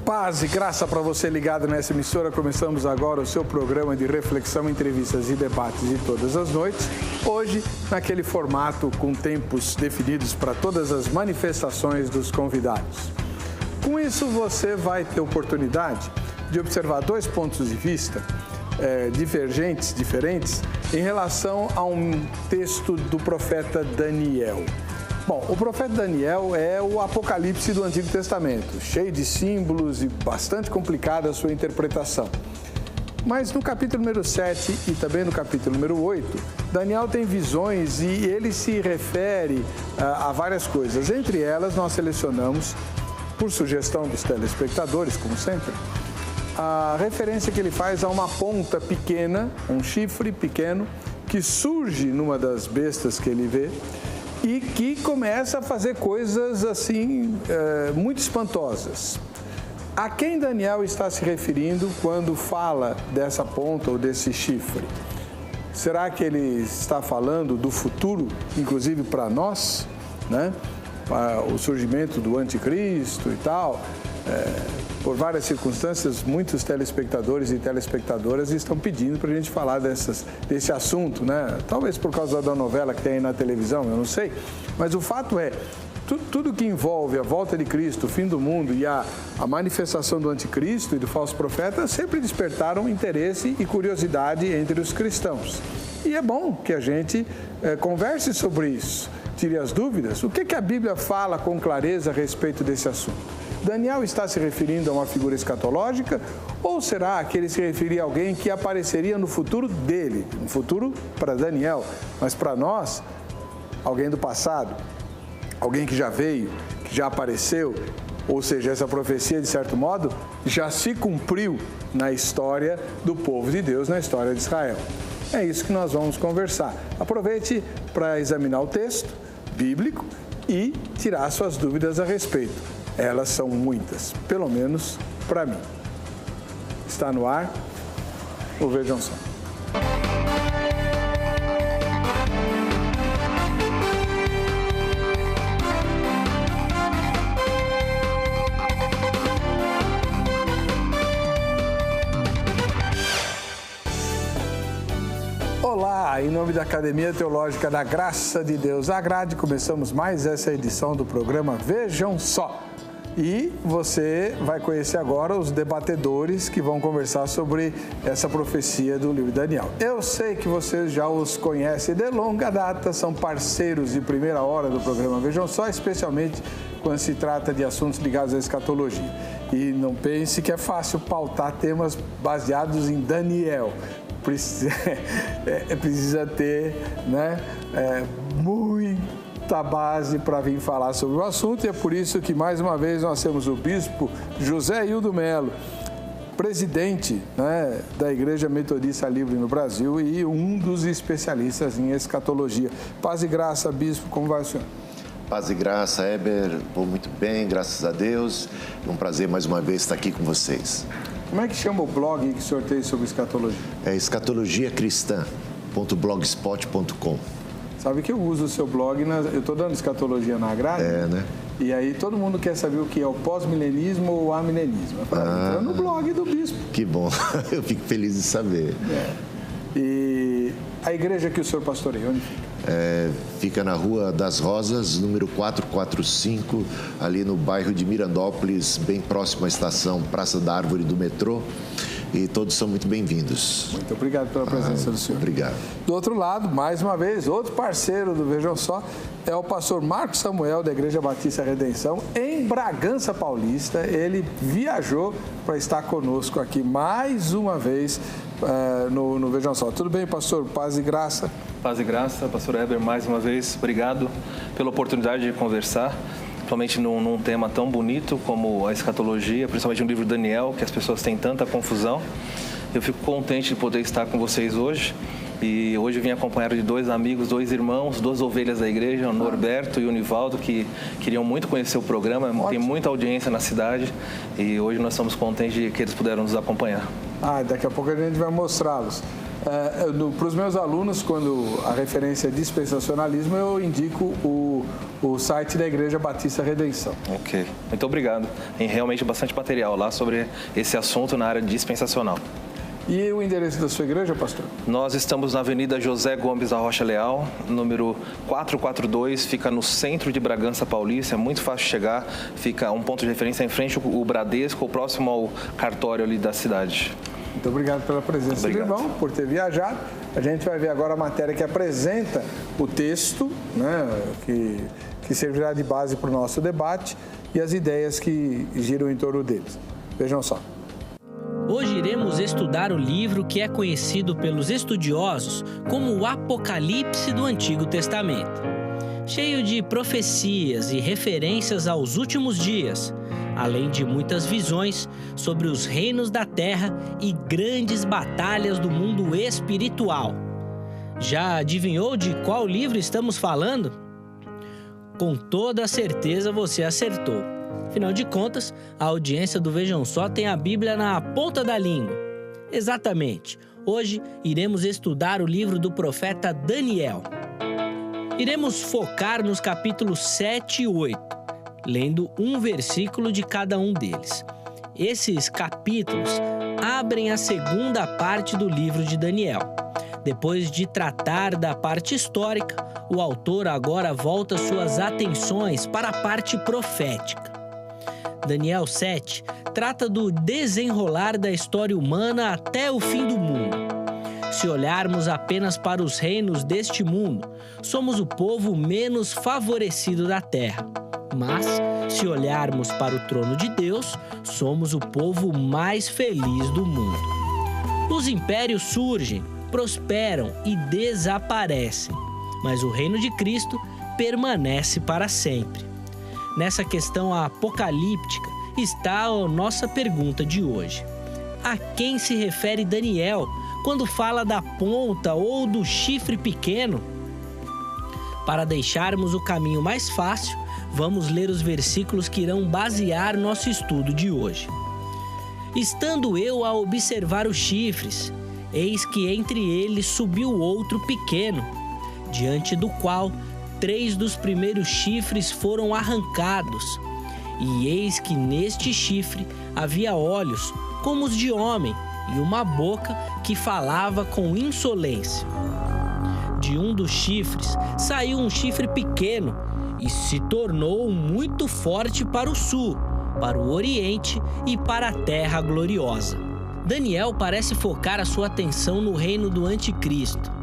Paz e graça para você ligado nessa emissora. Começamos agora o seu programa de reflexão, entrevistas e debates de todas as noites. Hoje, naquele formato com tempos definidos para todas as manifestações dos convidados. Com isso, você vai ter oportunidade de observar dois pontos de vista diferentes, em relação a um texto do profeta Daniel. Bom, o profeta Daniel é o Apocalipse do Antigo Testamento, cheio de símbolos e bastante complicada a sua interpretação. Mas no capítulo número 7 e também no capítulo número 8, Daniel tem visões e ele se refere a várias coisas. Entre elas, nós selecionamos, por sugestão dos telespectadores, como sempre, a referência que ele faz a uma ponta pequena, um chifre pequeno, que surge numa das bestas que ele vê, e que começa a fazer coisas assim muito espantosas. A quem Daniel está se referindo quando fala dessa ponta ou desse chifre? Será que ele está falando do futuro, inclusive para nós, né? Para o surgimento do anticristo e tal? Por várias circunstâncias, muitos telespectadores e telespectadoras estão pedindo para a gente falar desse assunto, né? Talvez por causa da novela que tem aí na televisão, eu não sei. Mas o fato é, tudo que envolve a volta de Cristo, o fim do mundo e a manifestação do anticristo e do falso profeta sempre despertaram interesse e curiosidade entre os cristãos. E é bom que a gente converse sobre isso, tire as dúvidas. O que a Bíblia fala com clareza a respeito desse assunto? Daniel está se referindo a uma figura escatológica ou será que ele se referia a alguém que apareceria no futuro dele? No futuro para Daniel, mas para nós, alguém do passado, alguém que já veio, que já apareceu, ou seja, essa profecia, de certo modo, já se cumpriu na história do povo de Deus, na história de Israel. É isso que nós vamos conversar. Aproveite para examinar o texto bíblico e tirar suas dúvidas a respeito. Elas são muitas, pelo menos para mim. Está no ar o Vejam Só. Olá, em nome da Academia Teológica da Graça de Deus, a Grade, começamos mais essa edição do programa Vejam Só. E você vai conhecer agora os debatedores que vão conversar sobre essa profecia do livro de Daniel. Eu sei que vocês já os conhecem de longa data, são parceiros de primeira hora do programa Vejam Só, especialmente quando se trata de assuntos ligados à escatologia. E não pense que é fácil pautar temas baseados em Daniel. Precisa ter, né, muita base para vir falar sobre o assunto, e é por isso que mais uma vez nós temos o bispo José Hildo Melo, presidente, né, da Igreja Metodista Livre no Brasil e um dos especialistas em escatologia. Paz e graça, bispo, como vai o senhor? Paz e graça, Heber, vou muito bem, graças a Deus. É um prazer mais uma vez estar aqui com vocês. Como é que chama o blog que o senhor tem sobre escatologia? É escatologiacristã.blogspot.com. Sabe que eu uso o seu blog, eu estou dando escatologia na grade, né? E aí todo mundo quer saber o que é o pós-milenismo ou o amilenismo. Entra no blog do bispo. Que bom, eu fico feliz de saber. E a igreja que o senhor pastoreia, onde fica? Fica na Rua das Rosas, número 445, ali no bairro de Mirandópolis, bem próximo à estação Praça da Árvore do metrô. E todos são muito bem-vindos. Muito obrigado pela presença do senhor. Obrigado. Do outro lado, mais uma vez, outro parceiro do Vejam Só é o pastor Marcos Samuel, da Igreja Batista Redenção, em Bragança Paulista. Ele viajou para estar conosco aqui mais uma vez no Vejam Só. Tudo bem, pastor? Paz e graça. Paz e graça, pastor Heber, mais uma vez, obrigado pela oportunidade de conversar. Principalmente num tema tão bonito como a escatologia, principalmente no livro de Daniel, que as pessoas têm tanta confusão. Eu fico contente de poder estar com vocês hoje. E hoje eu vim acompanhado de dois amigos, dois irmãos, duas ovelhas da igreja, o Norberto e o Nivaldo, que queriam muito conhecer o programa. Ótimo. Tem muita audiência na cidade e hoje nós estamos contentes de que eles puderam nos acompanhar. Daqui a pouco a gente vai mostrá-los. Para os meus alunos, quando a referência é dispensacionalismo, eu indico o site da Igreja Batista Redenção. Ok, muito obrigado. Tem realmente bastante material lá sobre esse assunto na área dispensacional. E o endereço da sua igreja, pastor? Nós estamos na Avenida José Gomes da Rocha Leal, número 442, fica no centro de Bragança Paulista, é muito fácil chegar, fica um ponto de referência em frente ao Bradesco, próximo ao cartório ali da cidade. Muito obrigado pela presença do irmão, por ter viajado. A gente vai ver agora a matéria que apresenta o texto, né, que servirá de base para o nosso debate e as ideias que giram em torno deles. Vejam só. Hoje iremos estudar o livro que é conhecido pelos estudiosos como o Apocalipse do Antigo Testamento. Cheio de profecias e referências aos últimos dias, além de muitas visões sobre os reinos da terra e grandes batalhas do mundo espiritual. Já adivinhou de qual livro estamos falando? Com toda certeza você acertou. Afinal de contas, a audiência do Vejam Só tem a Bíblia na ponta da língua. Exatamente. Hoje iremos estudar o livro do profeta Daniel. Iremos focar nos capítulos 7 e 8, lendo um versículo de cada um deles. Esses capítulos abrem a segunda parte do livro de Daniel. Depois de tratar da parte histórica, o autor agora volta suas atenções para a parte profética. Daniel 7 trata do desenrolar da história humana até o fim do mundo. Se olharmos apenas para os reinos deste mundo, somos o povo menos favorecido da terra. Mas, se olharmos para o trono de Deus, somos o povo mais feliz do mundo. Os impérios surgem, prosperam e desaparecem, mas o reino de Cristo permanece para sempre. Nessa questão apocalíptica está a nossa pergunta de hoje. A quem se refere Daniel quando fala da ponta ou do chifre pequeno? Para deixarmos o caminho mais fácil, vamos ler os versículos que irão basear nosso estudo de hoje. Estando eu a observar os chifres, eis que entre eles subiu outro pequeno, diante do qual 3 dos primeiros chifres foram arrancados, e eis que neste chifre havia olhos como os de homem e uma boca que falava com insolência. De um dos chifres saiu um chifre pequeno e se tornou muito forte para o sul, para o oriente e para a terra gloriosa. Daniel parece focar a sua atenção no reino do anticristo.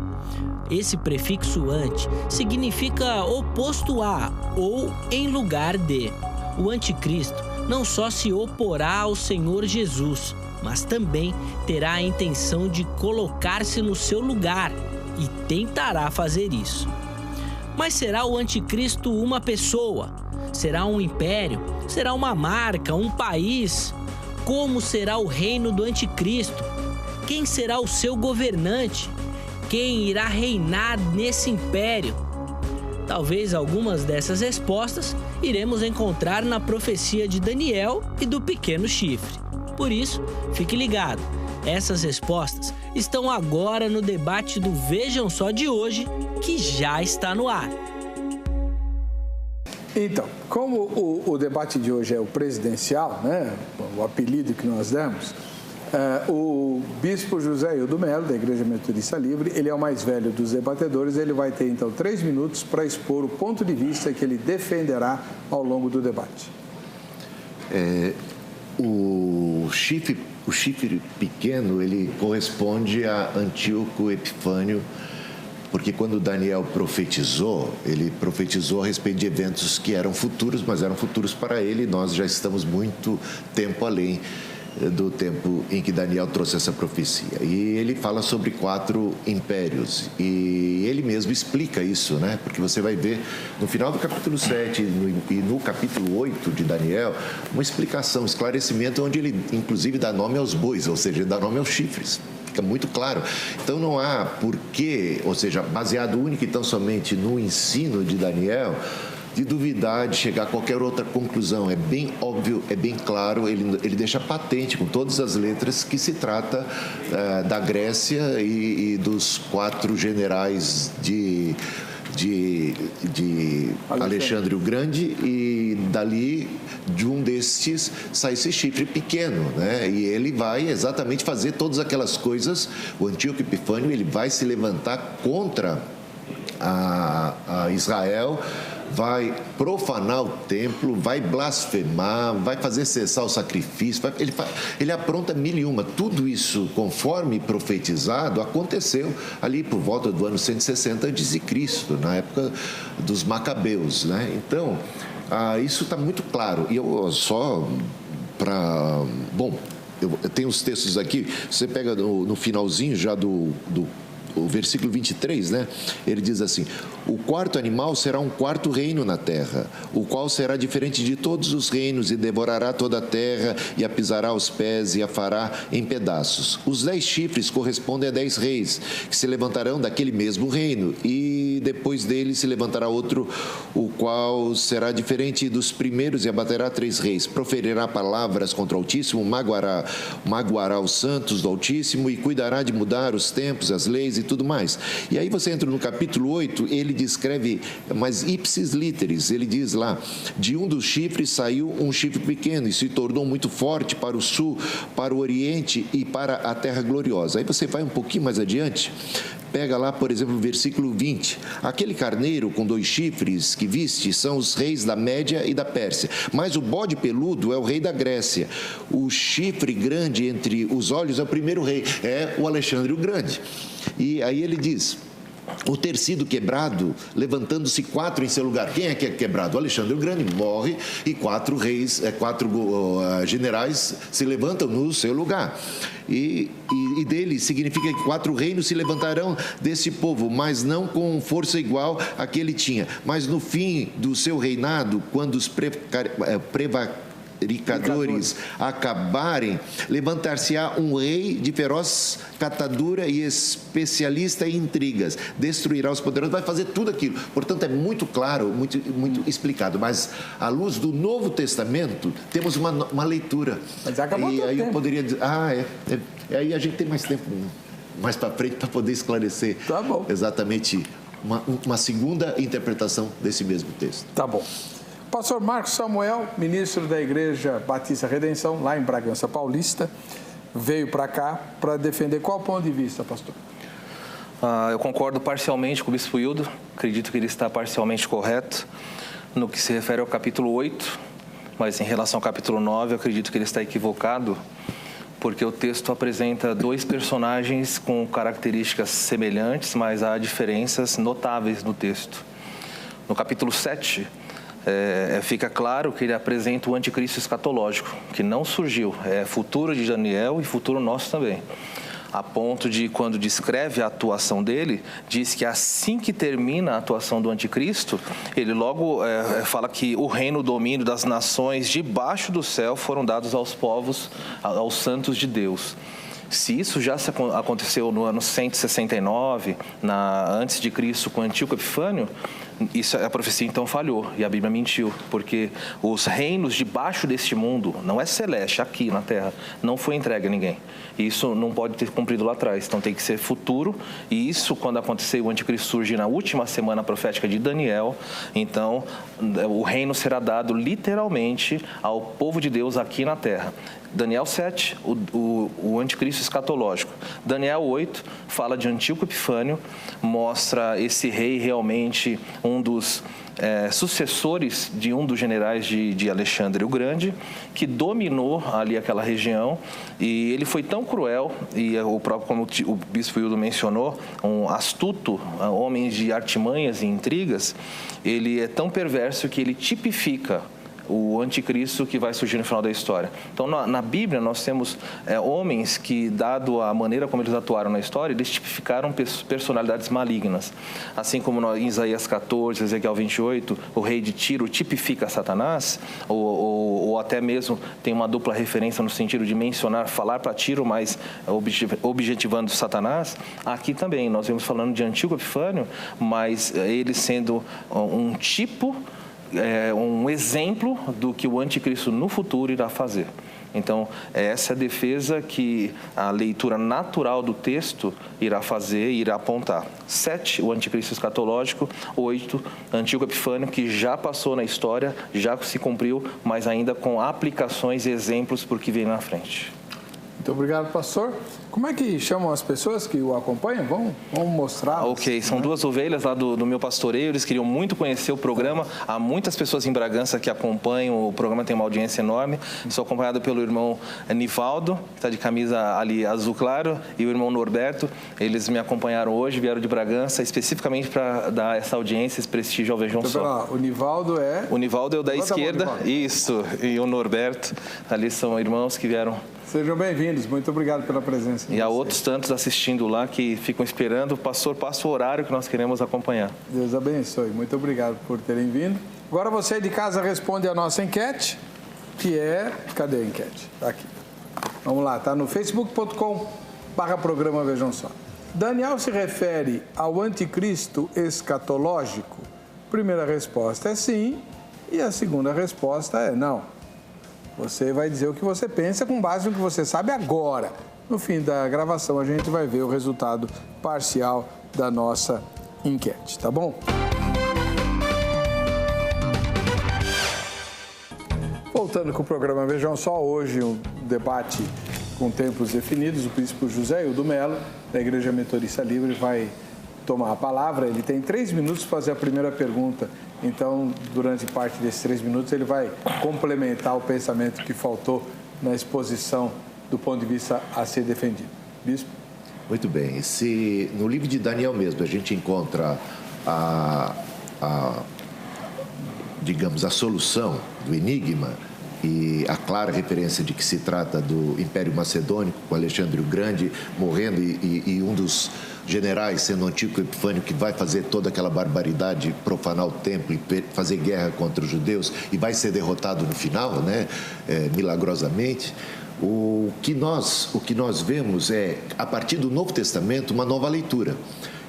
Esse prefixo ante significa oposto a ou em lugar de. O anticristo não só se oporá ao Senhor Jesus, mas também terá a intenção de colocar-se no seu lugar e tentará fazer isso. Mas será o anticristo uma pessoa? Será um império? Será uma marca, um país? Como será o reino do anticristo? Quem será o seu governante? Quem irá reinar nesse império? Talvez algumas dessas respostas iremos encontrar na profecia de Daniel e do pequeno chifre. Por isso, fique ligado. Essas respostas estão agora no debate do Vejam Só de hoje, que já está no ar. Então, como o debate de hoje é o presidencial, né, o apelido que nós demos, o bispo José Hildo Melo, da Igreja Metodista Livre, ele é o mais velho dos debatedores, ele vai ter então 3 minutos para expor o ponto de vista que ele defenderá ao longo do debate. O chifre pequeno, ele corresponde a Antíoco Epifânio, porque quando Daniel profetizou, ele profetizou a respeito de eventos que eram futuros, mas eram futuros para ele, e nós já estamos muito tempo além do tempo em que Daniel trouxe essa profecia. E ele fala sobre 4 impérios. E ele mesmo explica isso, né? Porque você vai ver no final do capítulo 7 e no capítulo 8 de Daniel, uma explicação, um esclarecimento, onde ele inclusive dá nome aos bois, ou seja, dá nome aos chifres. Fica muito claro. Então não há porquê, ou seja, baseado único e tão somente no ensino de Daniel, de duvidar, de chegar a qualquer outra conclusão. É bem óbvio, é bem claro, ele deixa patente com todas as letras que se trata da Grécia e dos 4 generais de Alexandre o Grande, e dali de um destes sai esse chifre pequeno, né? E ele vai exatamente fazer todas aquelas coisas. O Antíoco Epifânio, ele vai se levantar contra a Israel, vai profanar o templo, vai blasfemar, vai fazer cessar o sacrifício, ele apronta 1001. Tudo isso, conforme profetizado, aconteceu ali por volta do ano 160 a.C., na época dos Macabeus, né? Então, isso está muito claro. E eu só para... Bom, eu tenho os textos aqui, você pega no finalzinho já o versículo 23, né? Ele diz assim: o quarto animal será um quarto reino na terra, o qual será diferente de todos os reinos e devorará toda a terra e a pisará aos pés e a fará em pedaços. Os 10 chifres correspondem a 10 reis que se levantarão daquele mesmo reino, e depois dele se levantará outro, o qual será diferente dos primeiros e abaterá 3 reis. Proferirá palavras contra o Altíssimo, magoará os santos do Altíssimo e cuidará de mudar os tempos, as leis e tudo mais. E aí você entra no capítulo 8, ele descreve, mas ipsis literis, ele diz lá: de um dos chifres saiu um chifre pequeno e se tornou muito forte para o sul, para o oriente e para a terra gloriosa. Aí você vai um pouquinho mais adiante, pega lá, por exemplo, o versículo 20. Aquele carneiro com 2 chifres que viste são os reis da Média e da Pérsia, mas o bode peludo é o rei da Grécia. O chifre grande entre os olhos é o primeiro rei, é o Alexandre o Grande. E aí ele diz: o ter sido quebrado, levantando-se 4 em seu lugar. Quem é que é quebrado? O Alexandre o Grande morre e 4 reis, 4 generais se levantam no seu lugar. E dele significa que 4 reinos se levantarão desse povo, mas não com força igual a que ele tinha. Mas no fim do seu reinado, quando os prevaricadores acabarem, levantar-se-á um rei de feroz catadura e especialista em intrigas, destruirá os poderosos, vai fazer tudo aquilo. Portanto, é muito claro, muito explicado, mas à luz do Novo Testamento temos uma leitura. Mas acabou e aí tempo. Eu poderia dizer, aí a gente tem mais tempo mais para frente para poder esclarecer exatamente uma segunda interpretação desse mesmo texto. Tá bom. Pastor Marcos Samuel, ministro da Igreja Batista Redenção, lá em Bragança Paulista, veio para cá para defender qual ponto de vista, pastor? Eu concordo parcialmente com o bispo Hildo, acredito que ele está parcialmente correto no que se refere ao capítulo 8, mas em relação ao capítulo 9, eu acredito que ele está equivocado, porque o texto apresenta 2 personagens com características semelhantes, mas há diferenças notáveis no texto. No capítulo 7, fica claro que ele apresenta o anticristo escatológico, que não surgiu, é futuro de Daniel e futuro nosso também. A ponto de, quando descreve a atuação dele, diz que assim que termina a atuação do anticristo, ele logo fala que o reino, o domínio das nações debaixo do céu foram dados aos povos, aos santos de Deus. Se isso já aconteceu no ano 169, antes de Cristo, com Antíoco Epifânio, a profecia então falhou e a Bíblia mentiu, porque os reinos debaixo deste mundo, não é celeste, aqui na terra, não foi entregue a ninguém. Isso não pode ter cumprido lá atrás, então tem que ser futuro, e isso, quando acontecer o anticristo surgir na última semana profética de Daniel, então o reino será dado literalmente ao povo de Deus aqui na terra. Daniel 7, o anticristo escatológico. Daniel 8 fala de Antíoco Epifânio, mostra esse rei realmente um dos sucessores de um dos generais de Alexandre o Grande, que dominou ali aquela região, e ele foi tão cruel, e o próprio, como o bispo Hildo mencionou, um astuto, homem de artimanhas e intrigas, ele é tão perverso que ele tipifica o anticristo que vai surgir no final da história. Então, na Bíblia, nós temos homens que, dado a maneira como eles atuaram na história, eles tipificaram personalidades malignas. Assim como em Isaías 14, Ezequiel 28, o rei de Tiro tipifica Satanás, ou até mesmo tem uma dupla referência no sentido de mencionar, falar para Tiro, mas objetivando Satanás. Aqui também, nós vemos falando de Antíoco Epifânio, mas ele sendo um tipo um exemplo do que o anticristo no futuro irá fazer. Então, essa é a defesa que a leitura natural do texto irá fazer e irá apontar. 7, o anticristo escatológico. 8, Antíoco Epifânio, que já passou na história, já se cumpriu, mas ainda com aplicações e exemplos por que vem na frente. Muito obrigado, pastor. Como é que chamam as pessoas que o acompanham? Vamos mostrar. Ok, são 2 ovelhas lá do meu pastoreio, eles queriam muito conhecer o programa. Há muitas pessoas em Bragança que acompanham, o programa tem uma audiência enorme. Sou acompanhado pelo irmão Nivaldo, que está de camisa ali azul claro, e o irmão Norberto. Eles me acompanharam hoje, vieram de Bragança, especificamente para dar essa audiência, esse prestígio ao Vejam Só. O Nivaldo é... O Nivaldo é o da esquerda, isso, e o Norberto. Ali são irmãos que vieram... Sejam bem-vindos, muito obrigado pela presença. E há outros tantos assistindo lá que ficam esperando. O pastor passa o horário que nós queremos acompanhar. Deus abençoe, muito obrigado por terem vindo. Agora você de casa responde a nossa enquete, que é... Cadê a enquete? Está aqui. Vamos lá, está no facebook.com/programa Vejam Só. Daniel se refere ao anticristo escatológico? Primeira resposta é sim, e a segunda resposta é não. Você vai dizer o que você pensa com base no que você sabe agora. No fim da gravação, a gente vai ver o resultado parcial da nossa enquete, tá bom? Voltando com o programa Vejam Só, hoje um debate com tempos definidos. O bispo José Hildo Melo, da Igreja Metodista Livre, vai tomar a palavra. Ele tem 3 minutos para fazer a primeira pergunta. Então, durante parte desses 3 minutos, ele vai complementar o pensamento que faltou na exposição do ponto de vista a ser defendido. Bispo? Muito bem. Se no livro de Daniel mesmo a gente encontra digamos, a solução do enigma e a clara referência de que se trata do Império Macedônico, com Alexandre o Grande morrendo e um dos generais sendo Antíoco Epifânio, que vai fazer toda aquela barbaridade, profanar o templo e fazer guerra contra os judeus e vai ser derrotado no final, né? Milagrosamente. O que nós vemos é, a partir do Novo Testamento, uma nova leitura.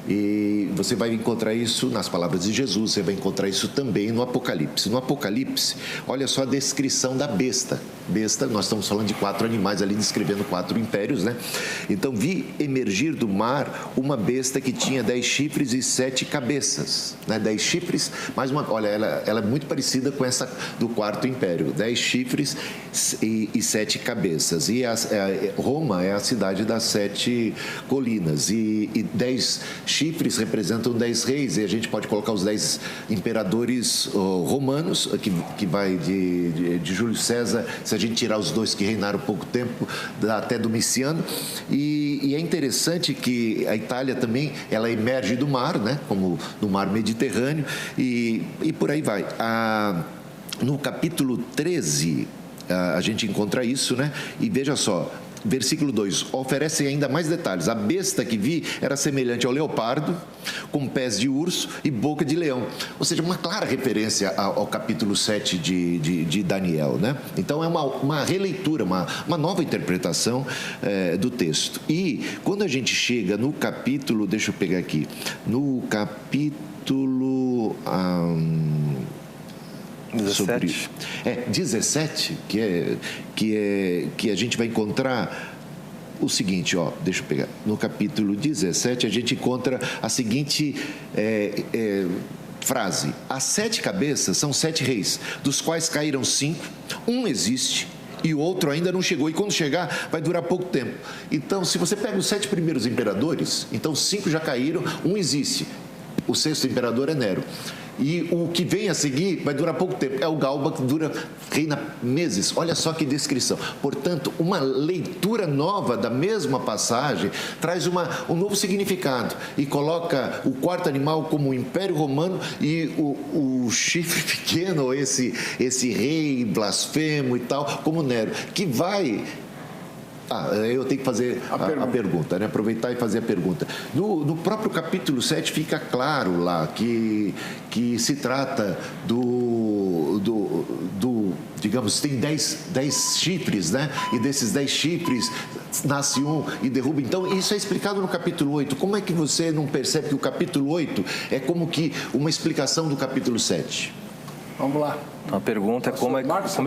E você vai encontrar isso nas palavras de Jesus, você vai encontrar isso também no Apocalipse. No Apocalipse, olha só a descrição da besta. Besta, nós estamos falando de 4 animais ali, descrevendo 4 impérios, né? Então, vi emergir do mar uma besta que tinha 10 chifres e 7 cabeças, né? 10 chifres, mais uma, olha, ela é muito parecida com essa do 4º império, 10 chifres e 7 cabeças. E Roma é a cidade das 7 colinas, e 10 chifres representam 10 reis, e a gente pode colocar os 10 imperadores romanos, que vai de Júlio César, se a gente tirar os 2 que reinaram pouco tempo, até Domiciano. E é interessante que a Itália também, ela emerge do mar, né, como no mar Mediterrâneo, e por aí vai. No capítulo 13, a gente encontra isso, né, e veja só, versículo 2, oferece ainda mais detalhes. A besta que vi era semelhante ao leopardo, com pés de urso e boca de leão. Ou seja, uma clara referência ao capítulo 7 de Daniel, né? Então, é uma releitura, uma nova interpretação do texto. E quando a gente chega no capítulo, deixa eu pegar aqui, no capítulo... 17. 17, que a gente vai encontrar o seguinte, ó, deixa eu pegar. No capítulo 17, a gente encontra a seguinte frase: as 7 cabeças são 7 reis, dos quais caíram 5, um existe e o outro ainda não chegou, e quando chegar vai durar pouco tempo. Então, se você pega os 7 primeiros imperadores, então 5 já caíram, um existe. O 6º imperador é Nero. E o que vem a seguir vai durar pouco tempo. É o Galba, que reina meses. Olha só que descrição. Portanto, uma leitura nova da mesma passagem traz um novo significado e coloca o 4º animal como o Império Romano e o chifre pequeno, esse rei blasfemo e tal, como Nero, que vai... eu tenho que fazer a pergunta, né? Aproveitar e fazer a pergunta. No próprio capítulo 7 fica claro lá que se trata digamos, tem 10 chifres, né? E desses 10 chifres nasce um e derruba. Então, isso é explicado no capítulo 8. Como é que você não percebe que o capítulo 8 é como que uma explicação do capítulo 7? Vamos lá. A pergunta é como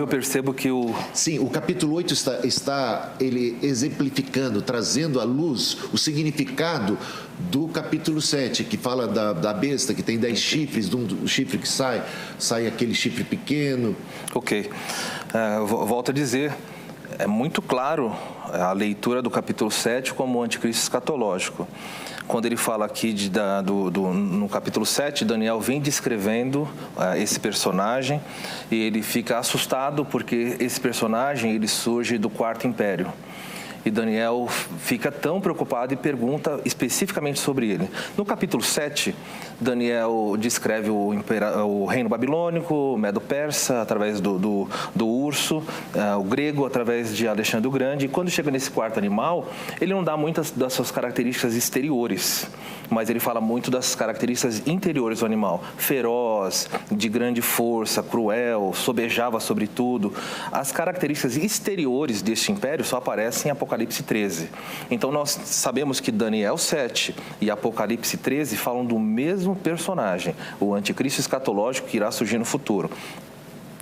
eu percebo que o... Sim, o capítulo 8 está ele exemplificando, trazendo à luz o significado do capítulo 7, que fala da besta, que tem 10 chifres, de um chifre que sai aquele chifre pequeno. Ok. Volto a dizer, é muito claro a leitura do capítulo 7 como o anticristo escatológico. Quando ele fala aqui no capítulo 7, Daniel vem descrevendo esse personagem e ele fica assustado porque esse personagem ele surge do Quarto Império. E Daniel fica tão preocupado e pergunta especificamente sobre ele. No capítulo 7, Daniel descreve o reino babilônico, o Medo-Persa, através do urso, o grego, através de Alexandre o Grande. E quando chega nesse quarto animal, ele não dá muitas das suas características exteriores, mas ele fala muito das características interiores do animal. Feroz, de grande força, cruel, sobejava sobre tudo. As características exteriores deste império só aparecem em Apocalipse 13. Então nós sabemos que Daniel 7 e Apocalipse 13 falam do mesmo personagem, o anticristo escatológico que irá surgir no futuro.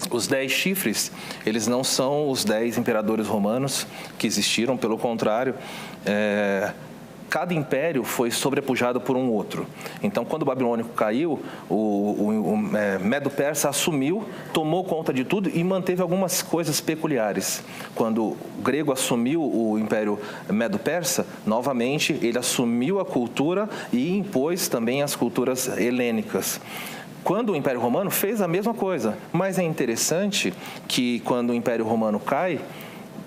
Os 10 chifres, eles não são os 10 imperadores romanos que existiram, pelo contrário, cada império foi sobrepujado por um outro. Então, quando o babilônico caiu, o Medo-Persa assumiu, tomou conta de tudo e manteve algumas coisas peculiares. Quando o grego assumiu o império Medo-Persa, novamente ele assumiu a cultura e impôs também as culturas helênicas. Quando o Império Romano fez a mesma coisa, mas é interessante que quando o Império Romano cai,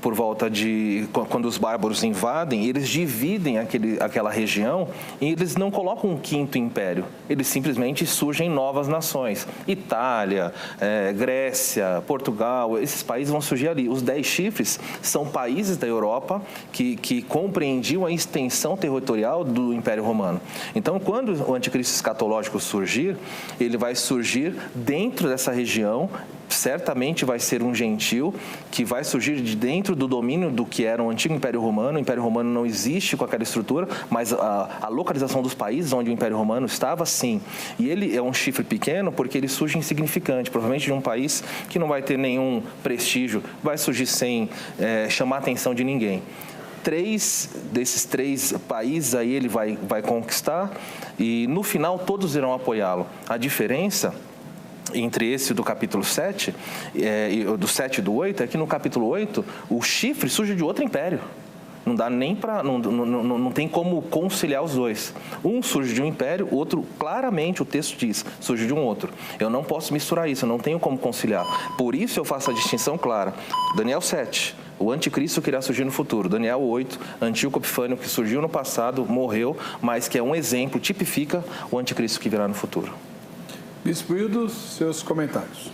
por volta de... Quando os bárbaros invadem, eles dividem aquela região e eles não colocam um quinto império. Eles simplesmente surgem novas nações. Itália, Grécia, Portugal, esses países vão surgir ali. Os 10 chifres são países da Europa que compreendiam a extensão territorial do Império Romano. Então, quando o anticristo escatológico surgir, ele vai surgir dentro dessa região. Certamente vai ser um gentil que vai surgir de dentro do domínio do que era o antigo Império Romano. O Império Romano não existe com aquela estrutura, mas a localização dos países onde o Império Romano estava, sim. E ele é um chifre pequeno porque ele surge insignificante, provavelmente de um país que não vai ter nenhum prestígio, vai surgir sem chamar a atenção de ninguém. 3 desses 3 países aí ele vai conquistar e no final todos irão apoiá-lo. A diferença entre esse do capítulo 7, do 7 e do 8, é que no capítulo 8 o chifre surge de outro império. Não dá nem para... Não tem como conciliar os dois. Um surge de um império, o outro, claramente o texto diz, surge de um outro. Eu não posso misturar isso, eu não tenho como conciliar. Por isso eu faço a distinção clara. Daniel 7, o anticristo que irá surgir no futuro. Daniel 8, Antíoco Epifânio, que surgiu no passado, morreu, mas que é um exemplo, tipifica o anticristo que virá no futuro. Bispo Hildo, seus comentários.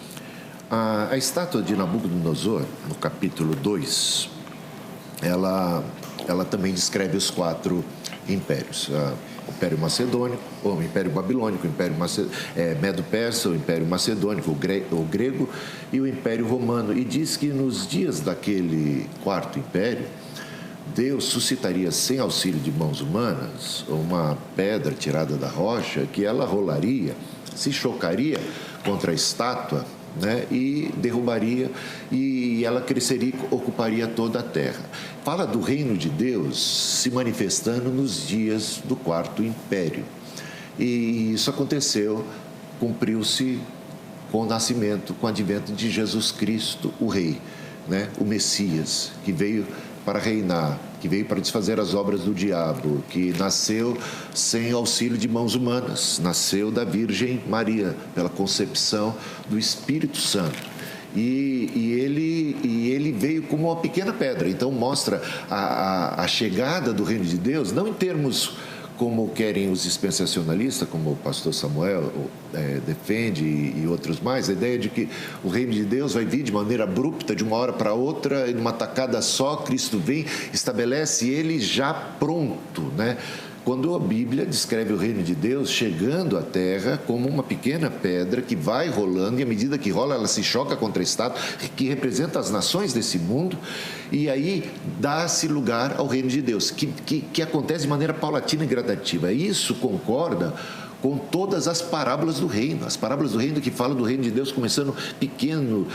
A estátua de Nabucodonosor, no capítulo 2, ela também descreve os 4 impérios. O Império Macedônico, o Império Babilônico, o Império Medo-Persa, o Império Macedônico, o Grego e o Império Romano. E diz que nos dias daquele 4º império, Deus suscitaria, sem auxílio de mãos humanas, uma pedra tirada da rocha que ela rolaria, se chocaria contra a estátua, né, e derrubaria, e ela cresceria e ocuparia toda a terra. Fala do reino de Deus se manifestando nos dias do 4º Império. E isso aconteceu, cumpriu-se com o nascimento, com o advento de Jesus Cristo, o Rei, né, o Messias, que veio para reinar, que veio para desfazer as obras do diabo, que nasceu sem auxílio de mãos humanas, nasceu da Virgem Maria, pela concepção do Espírito Santo. E ele veio como uma pequena pedra, então mostra a chegada do reino de Deus, não em termos como querem os dispensacionalistas, como o pastor Samuel defende e outros mais, a ideia de que o reino de Deus vai vir de maneira abrupta, de uma hora para outra, numa tacada só, Cristo vem, estabelece ele já pronto, né? Quando a Bíblia descreve o reino de Deus chegando à terra como uma pequena pedra que vai rolando, e à medida que rola, ela se choca contra a estátua, que representa as nações desse mundo, e aí dá-se lugar ao reino de Deus, que acontece de maneira paulatina e gradativa. Isso concorda com todas as parábolas do reino. As parábolas do reino que falam do reino de Deus começando pequeno,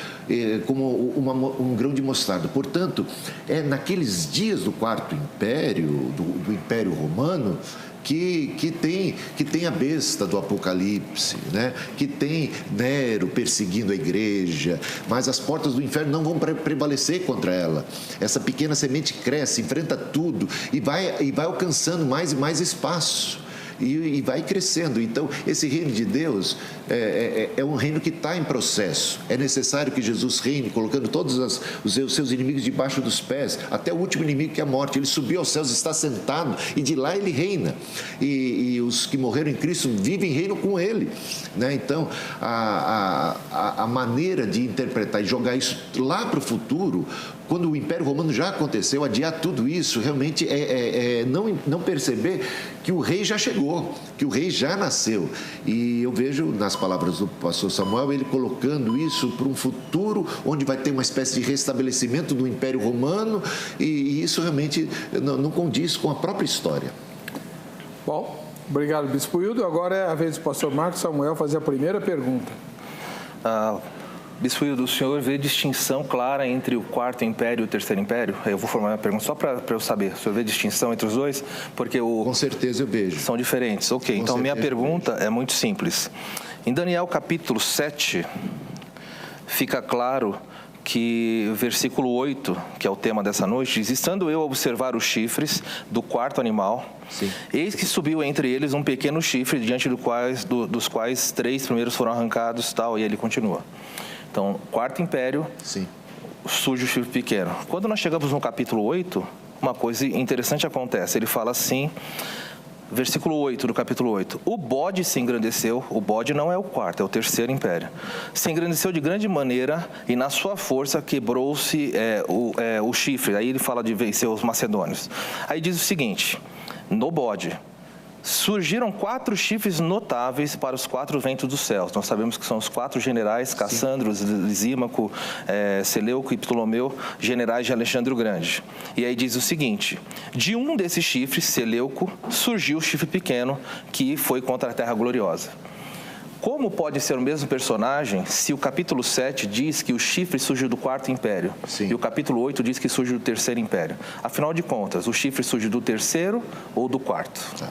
como um grão de mostarda. Portanto, é naqueles dias do Quarto Império, do Império Romano, que tem a besta do Apocalipse, né? Que tem Nero perseguindo a igreja, mas as portas do inferno não vão prevalecer contra ela. Essa pequena semente cresce, enfrenta tudo e vai alcançando mais e mais espaço. E vai crescendo. Então, esse reino de Deus é um reino que está em processo. É necessário que Jesus reine, colocando todos os seus inimigos debaixo dos pés, até o último inimigo, que é a morte. Ele subiu aos céus, está sentado, e de lá ele reina. E os que morreram em Cristo vivem e reinam com ele, né? Então, a maneira de interpretar e jogar isso lá para o futuro, quando o Império Romano já aconteceu, adiar tudo isso, realmente não perceber que o rei já chegou, que o rei já nasceu. E eu vejo nas palavras do pastor Samuel, ele colocando isso para um futuro onde vai ter uma espécie de restabelecimento do Império Romano, e isso realmente não condiz com a própria história. Bom, obrigado, Bispo Hildo. Agora é a vez do pastor Marcos Samuel fazer a primeira pergunta. Bispo Hildo, o senhor vê distinção clara entre o Quarto Império e o Terceiro Império? Eu vou formular uma pergunta só para eu saber. O senhor vê distinção entre os dois? Porque Com certeza eu vejo. São diferentes. Ok, então minha pergunta é muito simples. Em Daniel capítulo 7, fica claro que versículo 8, que é o tema dessa noite, diz: estando eu a observar os chifres do quarto animal, sim, eis que subiu entre eles um pequeno chifre, diante dos quais 3 primeiros foram arrancados, tal, e ele continua. Então, Quarto Império, sim, surge o chifre pequeno. Quando nós chegamos no capítulo 8, uma coisa interessante acontece. Ele fala assim, versículo 8 do capítulo 8. O bode se engrandeceu, o bode não é o quarto, é o Terceiro Império. Se engrandeceu de grande maneira e na sua força quebrou-se o chifre. Aí ele fala de vencer os macedônios. Aí diz o seguinte, no bode surgiram 4 chifres notáveis para os 4 ventos dos céus. Nós sabemos que são os 4 generais, Cassandro, Lisímaco, Seleuco e Ptolomeu, generais de Alexandre o Grande. E aí diz o seguinte, de um desses chifres, Seleuco, surgiu o chifre pequeno, que foi contra a Terra Gloriosa. Como pode ser o mesmo personagem se o capítulo 7 diz que o chifre surgiu do Quarto Império, sim, e o capítulo 8 diz que surge do Terceiro Império? Afinal de contas, o chifre surge do terceiro ou do quarto? Tá.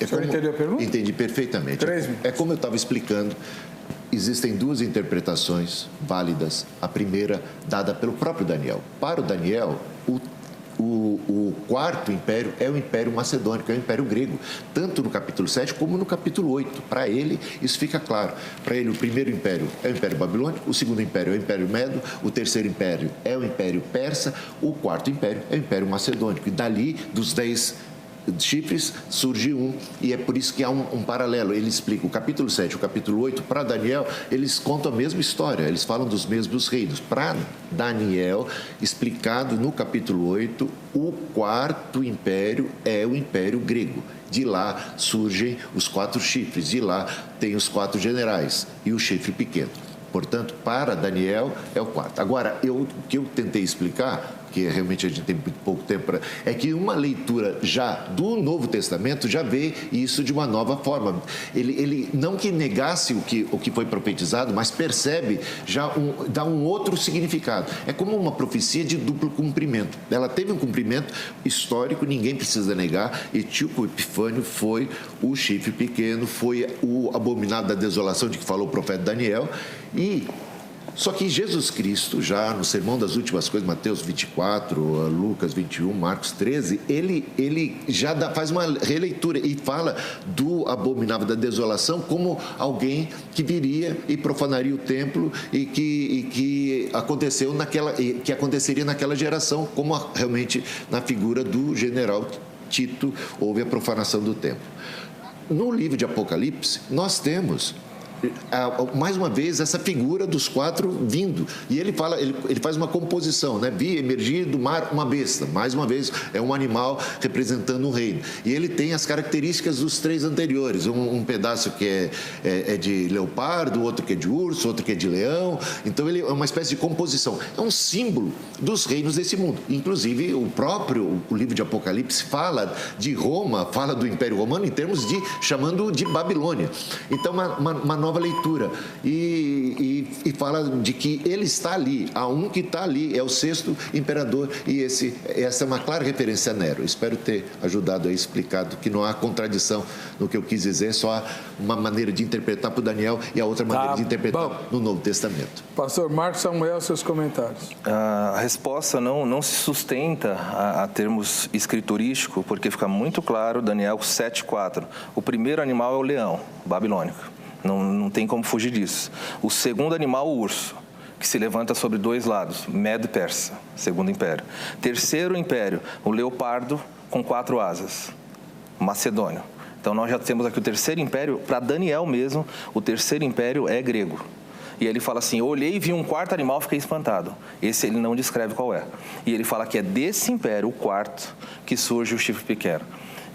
O senhor entendeu a pergunta? Entendi perfeitamente. É como eu estava explicando, existem 2 interpretações válidas. A primeira, dada pelo próprio Daniel. Para o Daniel, o Quarto Império é o Império Macedônico, é o Império Grego, tanto no capítulo 7 como no capítulo 8. Para ele, isso fica claro. Para ele, o primeiro império é o Império Babilônico, o segundo império é o Império Medo, o terceiro império é o Império Persa, o quarto império é o Império Macedônico. E dali, dos 10 chifres, surge um, e é por isso que há um paralelo. Ele explica o capítulo 7 e o capítulo 8, para Daniel, eles contam a mesma história, eles falam dos mesmos reinos. Para Daniel, explicado no capítulo 8, o Quarto Império é o Império Grego. De lá surgem os 4 chifres, de lá tem os 4 generais e o chifre pequeno. Portanto, para Daniel, é o quarto. Agora, o que eu tentei explicar, que realmente a gente tem muito pouco tempo, é que uma leitura já do Novo Testamento já vê isso de uma nova forma. Ele não que negasse o que foi profetizado, mas percebe, dá um outro significado. É como uma profecia de duplo cumprimento. Ela teve um cumprimento histórico, ninguém precisa negar. Etíoco Epifânio foi o chifre pequeno, foi o abominável da desolação de que falou o profeta Daniel. Só que Jesus Cristo, já no Sermão das Últimas Coisas, Mateus 24, Lucas 21, Marcos 13, ele já faz uma releitura e fala do abominável da desolação como alguém que viria e profanaria o templo e que aconteceria naquela geração, como realmente na figura do general Tito houve a profanação do templo. No livro de Apocalipse, nós temos mais uma vez, essa figura dos 4 vindo. E ele faz uma composição, né? Vi emergir do mar uma besta. Mais uma vez, é um animal representando um reino. E ele tem as características dos 3 anteriores. Um pedaço que é de leopardo, outro que é de urso, outro que é de leão. Então, ele é uma espécie de composição. É um símbolo dos reinos desse mundo. Inclusive, o livro de Apocalipse fala de Roma, fala do Império Romano em termos de, chamando de Babilônia. Então, uma nova leitura. E fala de que ele está ali, há um que está ali, é o 6º imperador, e essa é uma clara referência a Nero. Espero ter ajudado a explicar que não há contradição no que eu quis dizer, só há uma maneira de interpretar para o Daniel e a outra maneira de interpretar no Novo Testamento. Pastor Marcos Samuel, seus comentários. A resposta não se sustenta a termos escriturísticos, porque fica muito claro, Daniel 7,4. O primeiro animal é o leão, babilônico. Não tem como fugir disso. O segundo animal, o urso, que se levanta sobre 2 lados, Medo e Persa, segundo império. Terceiro império, o leopardo com 4 asas, Macedônio. Então nós já temos aqui o terceiro império, para Daniel mesmo, o terceiro império é grego. E ele fala assim, eu olhei e vi um 4º animal, fiquei espantado. Esse ele não descreve qual é. E ele fala que é desse império, o 4º, que surge o chifre pequeno.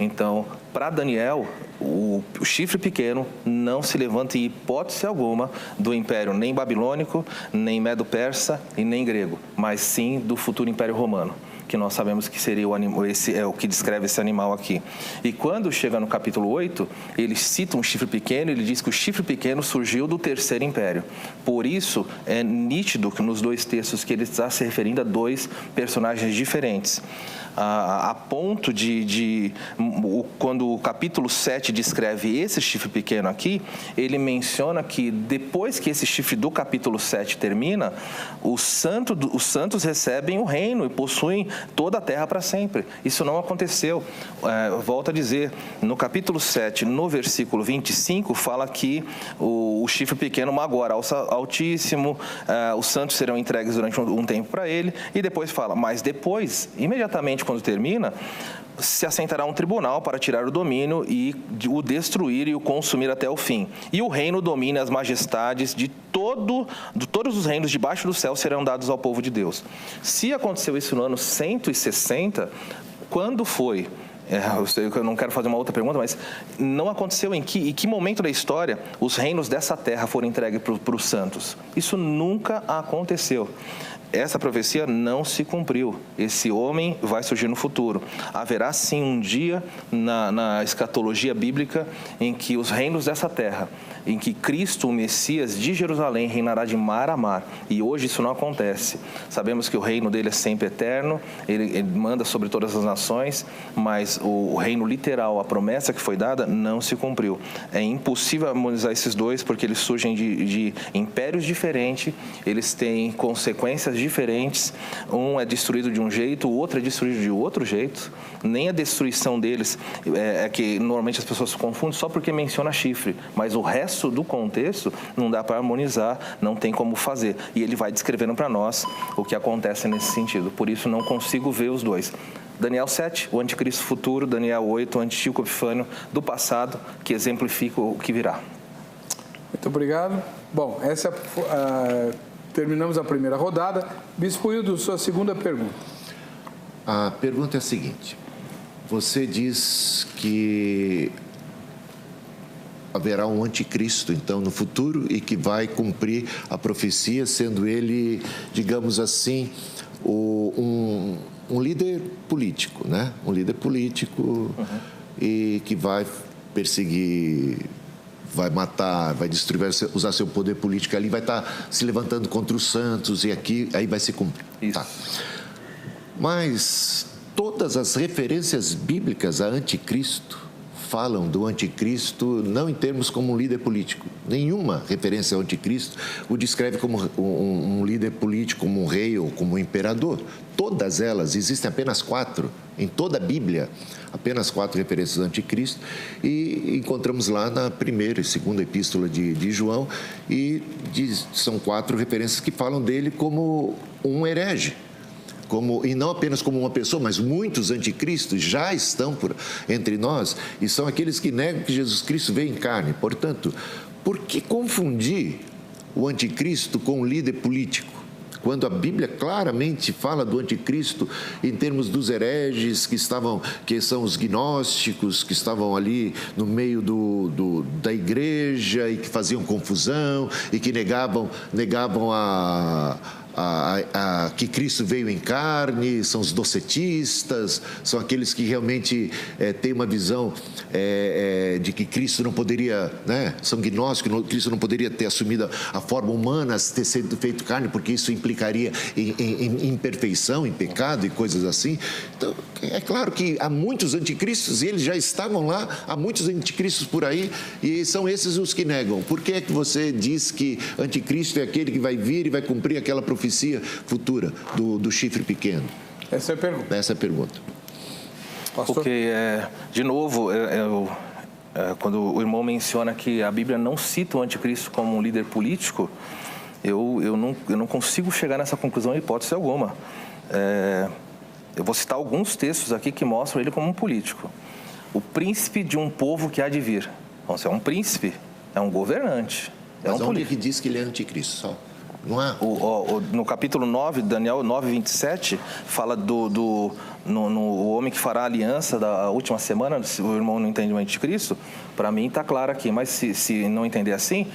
Então, para Daniel, o chifre pequeno não se levanta em hipótese alguma do império nem babilônico, nem medo-persa e nem grego, mas sim do futuro império romano, que nós sabemos que seria esse é o que descreve esse animal aqui. E quando chega no capítulo 8, ele cita um chifre pequeno, ele diz que o chifre pequeno surgiu do terceiro império. Por isso, é nítido que nos 2 textos que ele está se referindo a 2 personagens diferentes. A ponto quando o capítulo 7 descreve esse chifre pequeno aqui, ele menciona que depois que esse chifre do capítulo 7 termina, os santos recebem o reino e possuem toda a terra para sempre. Isso não aconteceu. Volto a dizer, no capítulo 7, no versículo 25, fala que o chifre pequeno magoará o Altíssimo, os santos serão entregues durante um tempo para ele, e depois fala, mas depois, imediatamente quando termina, se assentará um tribunal para tirar o domínio e o destruir e o consumir até o fim. E o reino domina as majestades de todos os reinos debaixo do céu serão dados ao povo de Deus. Se aconteceu isso no ano 160, quando foi? Eu sei que eu não quero fazer uma outra pergunta, mas não aconteceu em que momento da história os reinos dessa terra foram entregues para os santos? Isso nunca aconteceu. Essa profecia não se cumpriu. Esse homem vai surgir no futuro. Haverá sim um dia na escatologia bíblica em que os reinos dessa terra, em que Cristo, o Messias de Jerusalém, reinará de mar a mar. E hoje isso não acontece. Sabemos que o reino dele é sempre eterno, ele manda sobre todas as nações, mas o reino literal, a promessa que foi dada, não se cumpriu. É impossível harmonizar esses 2 porque eles surgem de impérios diferentes, eles têm consequências diferentes. Um é destruído de um jeito, o outro é destruído de outro jeito. Nem a destruição deles é que normalmente as pessoas se confundem só porque menciona chifre, mas o resto do contexto não dá para harmonizar, não tem como fazer. E ele vai descrevendo para nós o que acontece nesse sentido. Por isso não consigo ver os 2. Daniel 7, o anticristo futuro, Daniel 8, o Antíoco Epifânio do passado, que exemplifica o que virá. Muito obrigado. Bom, terminamos a primeira rodada. Bispo Hildo, sua segunda pergunta. A pergunta é a seguinte. Você diz que haverá um anticristo, então, no futuro e que vai cumprir a profecia, sendo ele, digamos assim, um líder político, né? Um líder político e que vai perseguir, vai matar, vai destruir, vai usar seu poder político ali, vai estar se levantando contra os santos e aí vai se cumprir. Isso. Tá. Mas todas as referências bíblicas a anticristo falam do anticristo não em termos como um líder político. Nenhuma referência ao anticristo o descreve como um líder político, como um rei ou como um imperador. Todas elas, existem apenas 4 em toda a Bíblia, apenas 4 referências ao anticristo, e encontramos lá na primeira e segunda epístola de João, e são 4 referências que falam dele como um herege. E não apenas como uma pessoa, mas muitos anticristos já estão entre nós e são aqueles que negam que Jesus Cristo veio em carne. Portanto, por que confundir o anticristo com o líder político? Quando a Bíblia claramente fala do anticristo em termos dos hereges que são os gnósticos, que estavam ali no meio da igreja e que faziam confusão e que negavam que Cristo veio em carne, são os docetistas, são aqueles que realmente têm uma visão de que Cristo não poderia, são gnósticos, Cristo não poderia ter assumido a forma humana, ter sido feito carne, porque isso implicaria em imperfeição, em pecado e coisas assim. Então, é claro que há muitos anticristos, e eles já estavam lá, há muitos anticristos por aí, e são esses os que negam. Por que é que você diz que anticristo é aquele que vai vir e vai cumprir aquela profecia futura do chifre pequeno? Essa é a pergunta. Essa é a pergunta. Pastor? Porque, de novo, quando o irmão menciona que a Bíblia não cita o anticristo como um líder político, eu não consigo chegar nessa conclusão em hipótese alguma. Eu vou citar alguns textos aqui que mostram ele como um político. O príncipe de um povo que há de vir. Então, se é um príncipe, é um governante, é um político. Que diz que ele é anticristo, só? Não é? No capítulo 9, Daniel 9, 27, fala do homem que fará a aliança da última semana. Se o irmão não entende o anticristo, para mim está claro aqui, mas se não entender assim,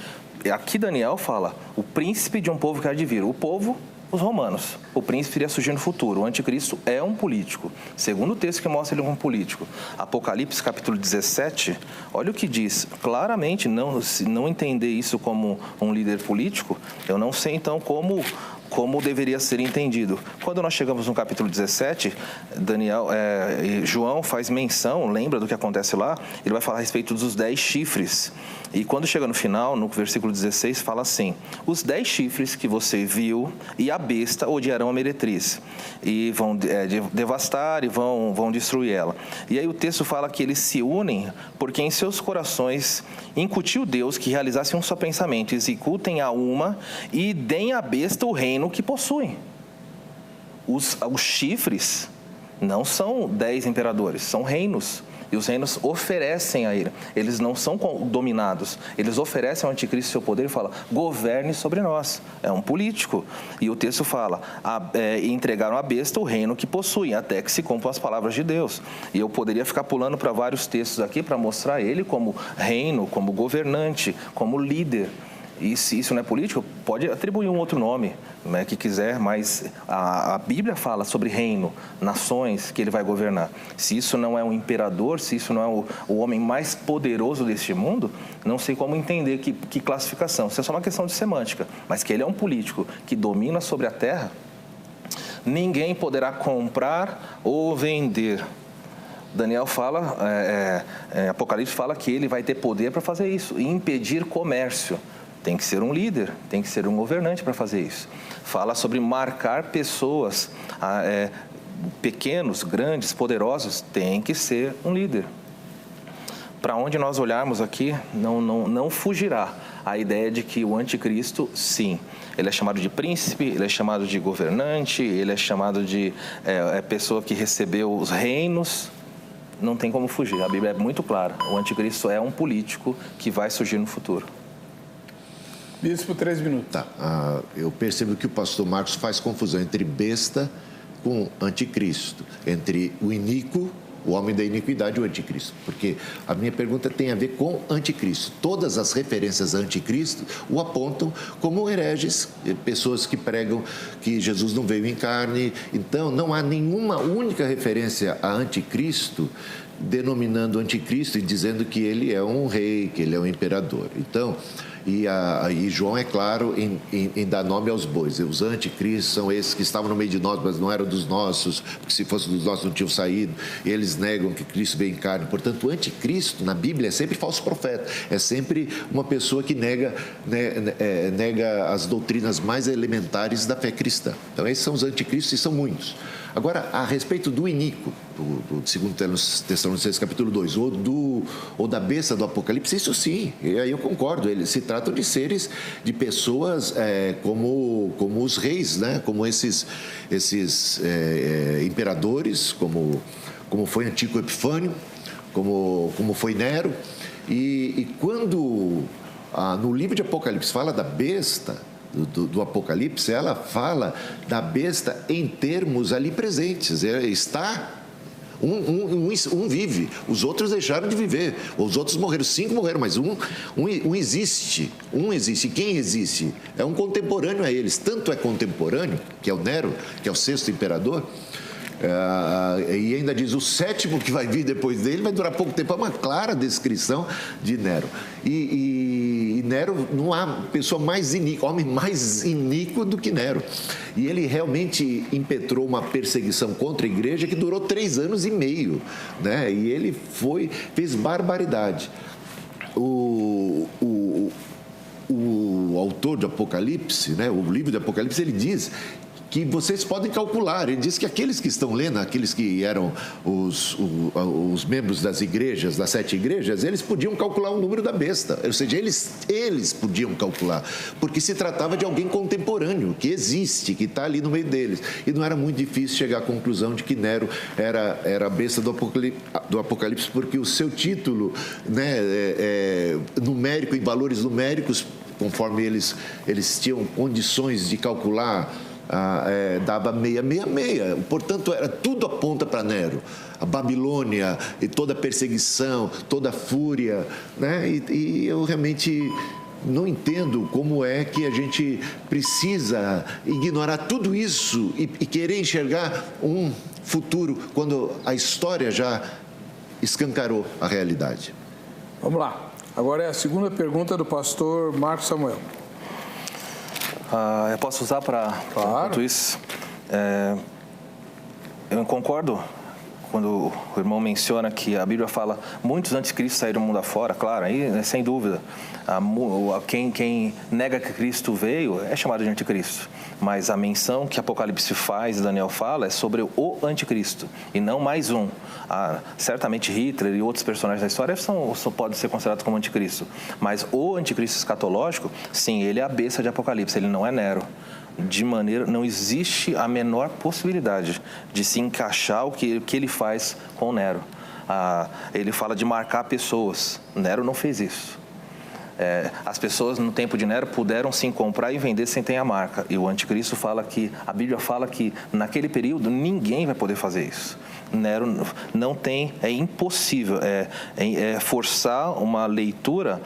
aqui Daniel fala o príncipe de um povo que há de vir. O povo, os romanos. O príncipe iria surgir no futuro. O anticristo é um político. Segundo o texto que mostra ele como um político. Apocalipse, capítulo 17, olha o que diz. Claramente, não entender isso como um líder político, eu não sei então como deveria ser entendido. Quando nós chegamos no capítulo 17, João faz menção, lembra do que acontece lá? Ele vai falar a respeito dos 10 chifres. E quando chega no final, no versículo 16, fala assim: os 10 chifres que você viu e a besta odiarão a meretriz, e vão devastar e vão destruir ela. E aí o texto fala que eles se unem porque em seus corações incutiu Deus que realizassem um só pensamento: executem a uma e deem à besta o reino que possuem. Os chifres não são 10 imperadores, são reinos. E os reinos oferecem a ele. Eles não são dominados. Eles oferecem ao anticristo seu poder e falam: governe sobre nós. É um político. E o texto fala: entregaram à besta o reino que possuem, até que se cumpram as palavras de Deus. E eu poderia ficar pulando para vários textos aqui para mostrar ele como reino, como governante, como líder. E se isso não é político, pode atribuir um outro nome, que quiser, mas a Bíblia fala sobre reino, nações que ele vai governar. Se isso não é um imperador, se isso não é o homem mais poderoso deste mundo, não sei como entender que classificação. Isso é só uma questão de semântica, mas que ele é um político que domina sobre a terra, ninguém poderá comprar ou vender. Daniel fala, Apocalipse fala que ele vai ter poder para fazer isso e impedir comércio. Tem que ser um líder, tem que ser um governante para fazer isso. Fala sobre marcar pessoas, pequenos, grandes, poderosos, tem que ser um líder. Para onde nós olharmos aqui, não fugirá a ideia de que o anticristo, sim, ele é chamado de príncipe, ele é chamado de governante, ele é chamado de pessoa que recebeu os reinos. Não tem como fugir, a Bíblia é muito clara. O anticristo é um político que vai surgir no futuro. Bispo, 3 minutos. Tá. Eu percebo que o pastor Marcos faz confusão entre besta com anticristo, entre o iníquo, o homem da iniquidade e o anticristo. Porque a minha pergunta tem a ver com anticristo. Todas as referências a anticristo o apontam como hereges, pessoas que pregam que Jesus não veio em carne. Então, não há nenhuma única referência a anticristo denominando anticristo e dizendo que ele é um rei, que ele é um imperador. Então, e João é claro em dar nome aos bois. Os anticristos são esses que estavam no meio de nós, mas não eram dos nossos, porque se fossem dos nossos não tinham saído. Eles negam que Cristo veio em carne. Portanto, o anticristo na Bíblia é sempre falso profeta, é sempre uma pessoa que nega as doutrinas mais elementares da fé cristã. Então, esses são os anticristos e são muitos. Agora, a respeito do iníquo, do 2 Tessalonicenses capítulo 2, ou da besta do Apocalipse, isso sim, e aí eu concordo, eles se tratam de seres, de pessoas como os reis, né? Como esses imperadores, como foi Antíoco Epifânio, como foi Nero, e quando no livro de Apocalipse fala da besta, do Apocalipse, ela fala da besta em termos ali presentes. Está... Um vive, os outros deixaram de viver, os outros morreram, 5 morreram, mas um existe, E quem existe? É um contemporâneo a eles, tanto é contemporâneo, que é o Nero, que é o 6º imperador, e ainda diz, o 7º que vai vir depois dele vai durar pouco tempo. É uma clara descrição de Nero. E Nero, não há pessoa mais iníqua, homem mais iníquo do que Nero. E ele realmente impetrou uma perseguição contra a igreja que durou 3 anos e meio, né? E ele fez barbaridade. O autor do Apocalipse, né? O livro do Apocalipse, ele diz que vocês podem calcular. Ele diz que aqueles que estão lendo, aqueles que eram os membros das igrejas, das 7 igrejas, eles podiam calcular o número da besta. Ou seja, eles podiam calcular, porque se tratava de alguém contemporâneo, que existe, que está ali no meio deles. E não era muito difícil chegar à conclusão de que Nero era a besta do Apocalipse, porque o seu título, né, numérico, em valores numéricos, conforme eles tinham condições de calcular, dava 666. Portanto, tudo aponta para Nero. A Babilônia e toda a perseguição, toda a fúria, né? E eu realmente não entendo como é que a gente precisa ignorar tudo isso e querer enxergar um futuro quando a história já escancarou a realidade. Vamos lá. Agora é a segunda pergunta do pastor Marcos Samuel. Eu posso usar para claro. Isso? Eu concordo quando o irmão menciona que a Bíblia fala muitos anticristos saíram do mundo afora, claro, aí sem dúvida. Quem nega que Cristo veio é chamado de anticristo. Mas a menção que Apocalipse faz e Daniel fala é sobre o anticristo e não mais um. Certamente Hitler e outros personagens da história podem ser considerados como anticristo. Mas o anticristo escatológico, sim, ele é a besta de Apocalipse, ele não é Nero. De maneira, não existe a menor possibilidade de se encaixar o que ele faz com Nero. Ele fala de marcar pessoas. Nero não fez isso. As pessoas no tempo de Nero puderam sim comprar e vender sem ter a marca. E o anticristo fala que, a Bíblia fala que naquele período ninguém vai poder fazer isso. Nero não tem, é impossível, forçar uma leitura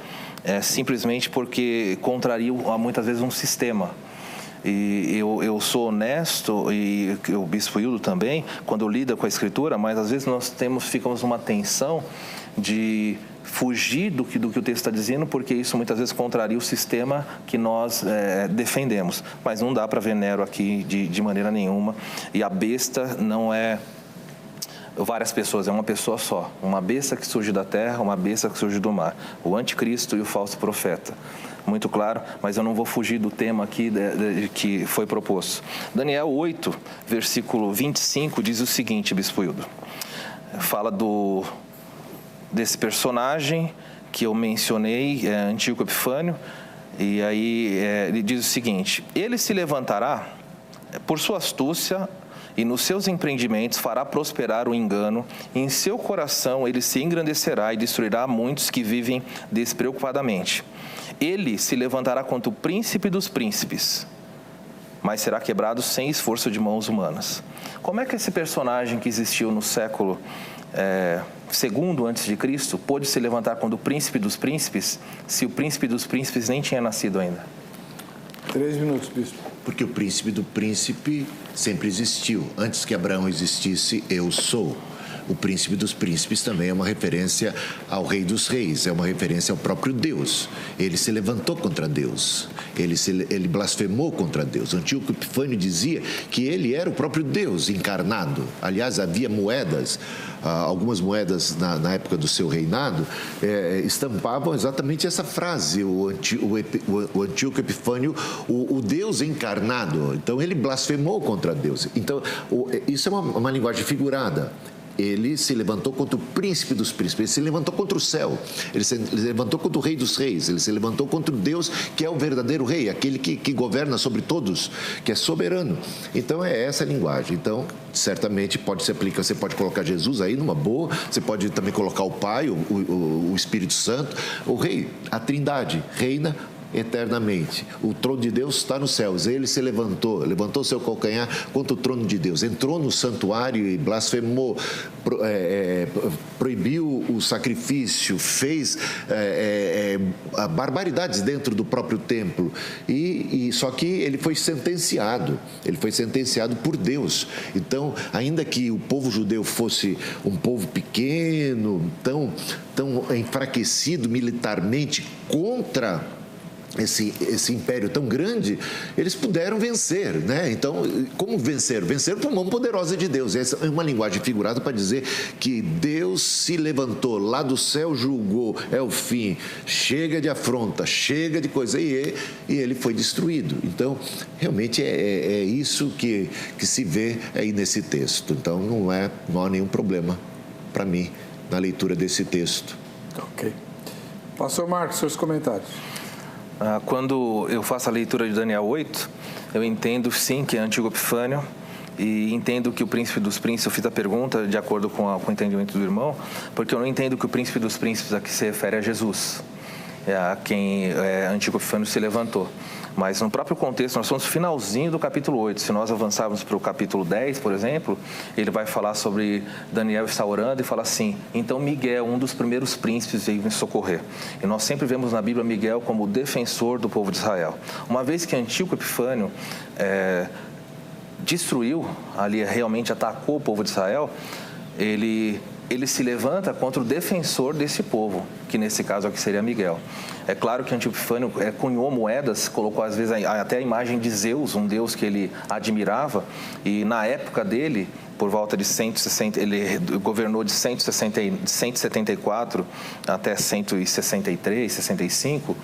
simplesmente porque contraria muitas vezes um sistema. E eu sou honesto, e o Bispo Hildo também, quando lida com a Escritura, mas às vezes nós ficamos numa tensão de fugir do que o texto está dizendo, porque isso muitas vezes contraria o sistema que nós defendemos. Mas não dá para ver Nero aqui de maneira nenhuma. E a besta não é várias pessoas, é uma pessoa só. Uma besta que surge da terra, uma besta que surge do mar. O anticristo e o falso profeta. Muito claro, mas eu não vou fugir do tema aqui que foi proposto. Daniel 8, versículo 25, diz o seguinte, Bispo Hildo. Fala desse personagem que eu mencionei, Antíoco Epifânio, e aí ele diz o seguinte: ele se levantará por sua astúcia e nos seus empreendimentos fará prosperar o engano, e em seu coração ele se engrandecerá e destruirá muitos que vivem despreocupadamente. Ele se levantará contra o príncipe dos príncipes, mas será quebrado sem esforço de mãos humanas. Como é que esse personagem que existiu no século segundo antes de Cristo pôde se levantar contra o príncipe dos príncipes, se o príncipe dos príncipes nem tinha nascido ainda? 3 minutos, bispo. Porque o príncipe do príncipe sempre existiu. Antes que Abraão existisse, eu sou. O príncipe dos príncipes também é uma referência ao rei dos reis, é uma referência ao próprio Deus. Ele se levantou contra Deus, ele blasfemou contra Deus. Antíoco Epifânio dizia que ele era o próprio Deus encarnado. Aliás, havia moedas, algumas moedas na época do seu reinado, estampavam exatamente essa frase, o Antíoco Epifânio, o Deus encarnado. Então, ele blasfemou contra Deus. Então, isso é uma linguagem figurada. ele se levantou contra o príncipe dos príncipes, ele se levantou contra o céu, ele se levantou contra o rei dos reis, ele se levantou contra o Deus que é o verdadeiro rei, aquele que governa sobre todos, que é soberano. Então é essa a linguagem. Então, certamente pode se aplicar, você pode colocar Jesus aí numa boa, você pode também colocar o Pai, o Espírito Santo, o Rei, a Trindade, reina eternamente. O trono de Deus está nos céus. Ele se levantou seu calcanhar contra o trono de Deus. Entrou no santuário e blasfemou, proibiu o sacrifício, fez barbaridades dentro do próprio templo. Só que ele foi sentenciado. Ele foi sentenciado por Deus. Então, ainda que o povo judeu fosse um povo pequeno, tão enfraquecido militarmente contra esse império tão grande, eles puderam vencer, né? Então, como venceram? Venceram por mão poderosa de Deus. Essa é uma linguagem figurada para dizer que Deus se levantou, lá do céu julgou, é o fim, chega de afronta, chega de coisa, e ele foi destruído. Então, realmente é isso que se vê aí nesse texto. Então, não há nenhum problema para mim na leitura desse texto. Ok. Pastor Marcos, seus comentários. Quando eu faço a leitura de Daniel 8, eu entendo sim que é antigo Epifânio e entendo que o príncipe dos príncipes, eu fiz a pergunta de acordo com o entendimento do irmão, porque eu não entendo que o príncipe dos príncipes aqui se refere a Jesus, a quem antigo Epifânio se levantou. Mas no próprio contexto, nós somos no finalzinho do capítulo 8. Se nós avançarmos para o capítulo 10, por exemplo, ele vai falar sobre Daniel está orando e fala assim: então Miguel, um dos primeiros príncipes, veio me socorrer. E nós sempre vemos na Bíblia Miguel como o defensor do povo de Israel. Uma vez que Antíoco Epifânio destruiu, ali realmente atacou o povo de Israel, ele se levanta contra o defensor desse povo, que nesse caso aqui seria Miguel. É claro que Antíoco Epifânio cunhou moedas, colocou às vezes até a imagem de Zeus, um deus que ele admirava, e na época dele, por volta de 160, ele governou de 174 até 163, 65,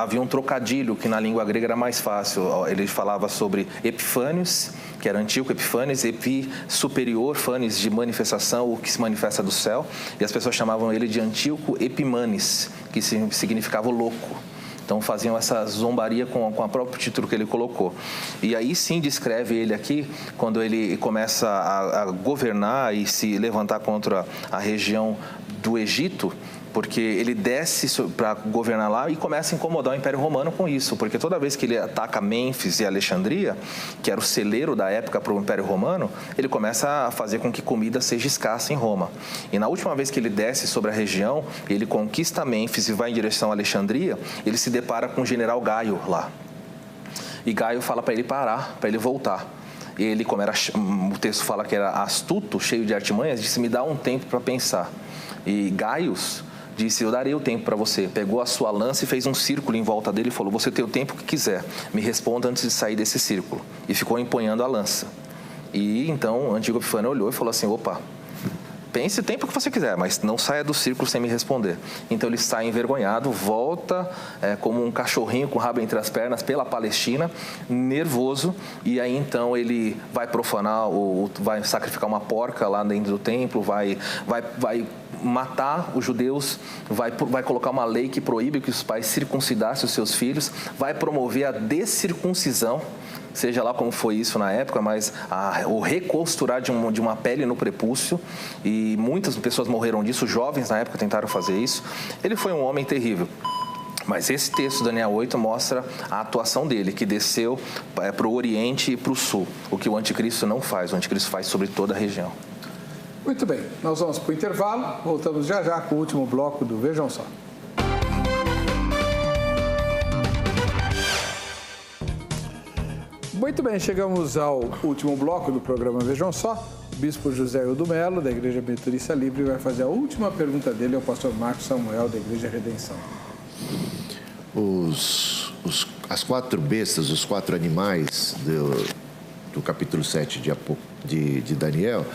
havia um trocadilho que na língua grega era mais fácil. Ele falava sobre Epifânios, que era Antíoco Epifânios, Epi superior, Fanes de manifestação, o que se manifesta do céu, e as pessoas chamavam ele de Antíoco Epimanes, que significava louco. Então faziam essa zombaria com o próprio título que ele colocou. E aí sim descreve ele aqui, quando ele começa a governar e se levantar contra a região do Egito, porque ele desce para governar lá e começa a incomodar o Império Romano com isso, porque toda vez que ele ataca Mênfis e Alexandria, que era o celeiro da época para o Império Romano, ele começa a fazer com que comida seja escassa em Roma. E na última vez que ele desce sobre a região, ele conquista Mênfis e vai em direção a Alexandria, ele se depara com o general Gaio lá. E Gaio fala para ele parar, para ele voltar. E ele, como o texto fala que era astuto, cheio de artimanhas, disse: me dá um tempo para pensar. E Gaius disse: eu darei o tempo para você. Pegou a sua lança e fez um círculo em volta dele e falou: você tem o tempo que quiser, me responda antes de sair desse círculo. E ficou empunhando a lança. E então Antíoco Epifânio olhou e falou assim: opa, pense o tempo que você quiser, mas não saia do círculo sem me responder. Então ele sai envergonhado, volta como um cachorrinho com o rabo entre as pernas pela Palestina, nervoso, e aí então ele vai profanar, vai sacrificar uma porca lá dentro do templo, vai matar os judeus, vai colocar uma lei que proíbe que os pais circuncidassem os seus filhos, vai promover a descircuncisão, seja lá como foi isso na época, mas o recosturar de uma pele no prepúcio, e muitas pessoas morreram disso, jovens na época tentaram fazer isso. Ele foi um homem terrível. Mas esse texto, Daniel 8, mostra a atuação dele, que desceu para o Oriente e para o Sul, o que o anticristo não faz, o anticristo faz sobre toda a região. Muito bem, nós vamos para o intervalo, voltamos já já com o último bloco do Vejam Só. Muito bem, chegamos ao último bloco do programa Vejam Só. O bispo José Hildo Melo, da Igreja Metodista Livre, vai fazer a última pergunta dele ao pastor Marcos Samuel, da Igreja Redenção. As quatro bestas, os quatro animais do capítulo 7 de Daniel,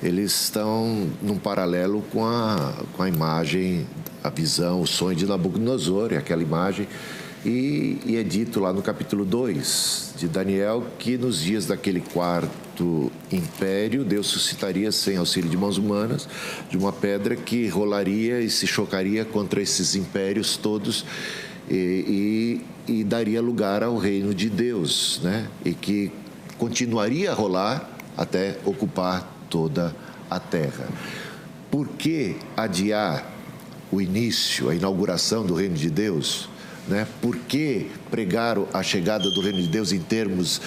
eles estão num paralelo com a imagem, a visão, o sonho de Nabucodonosor, aquela imagem E é dito lá no capítulo 2 de Daniel que nos dias daquele quarto império, Deus suscitaria, sem auxílio de mãos humanas, de uma pedra que rolaria e se chocaria contra esses impérios todos e daria lugar ao reino de Deus, né? E que continuaria a rolar até ocupar toda a terra. Por que adiar o início, a inauguração do reino de Deus? Né? Por que pregar a chegada do reino de Deus em termos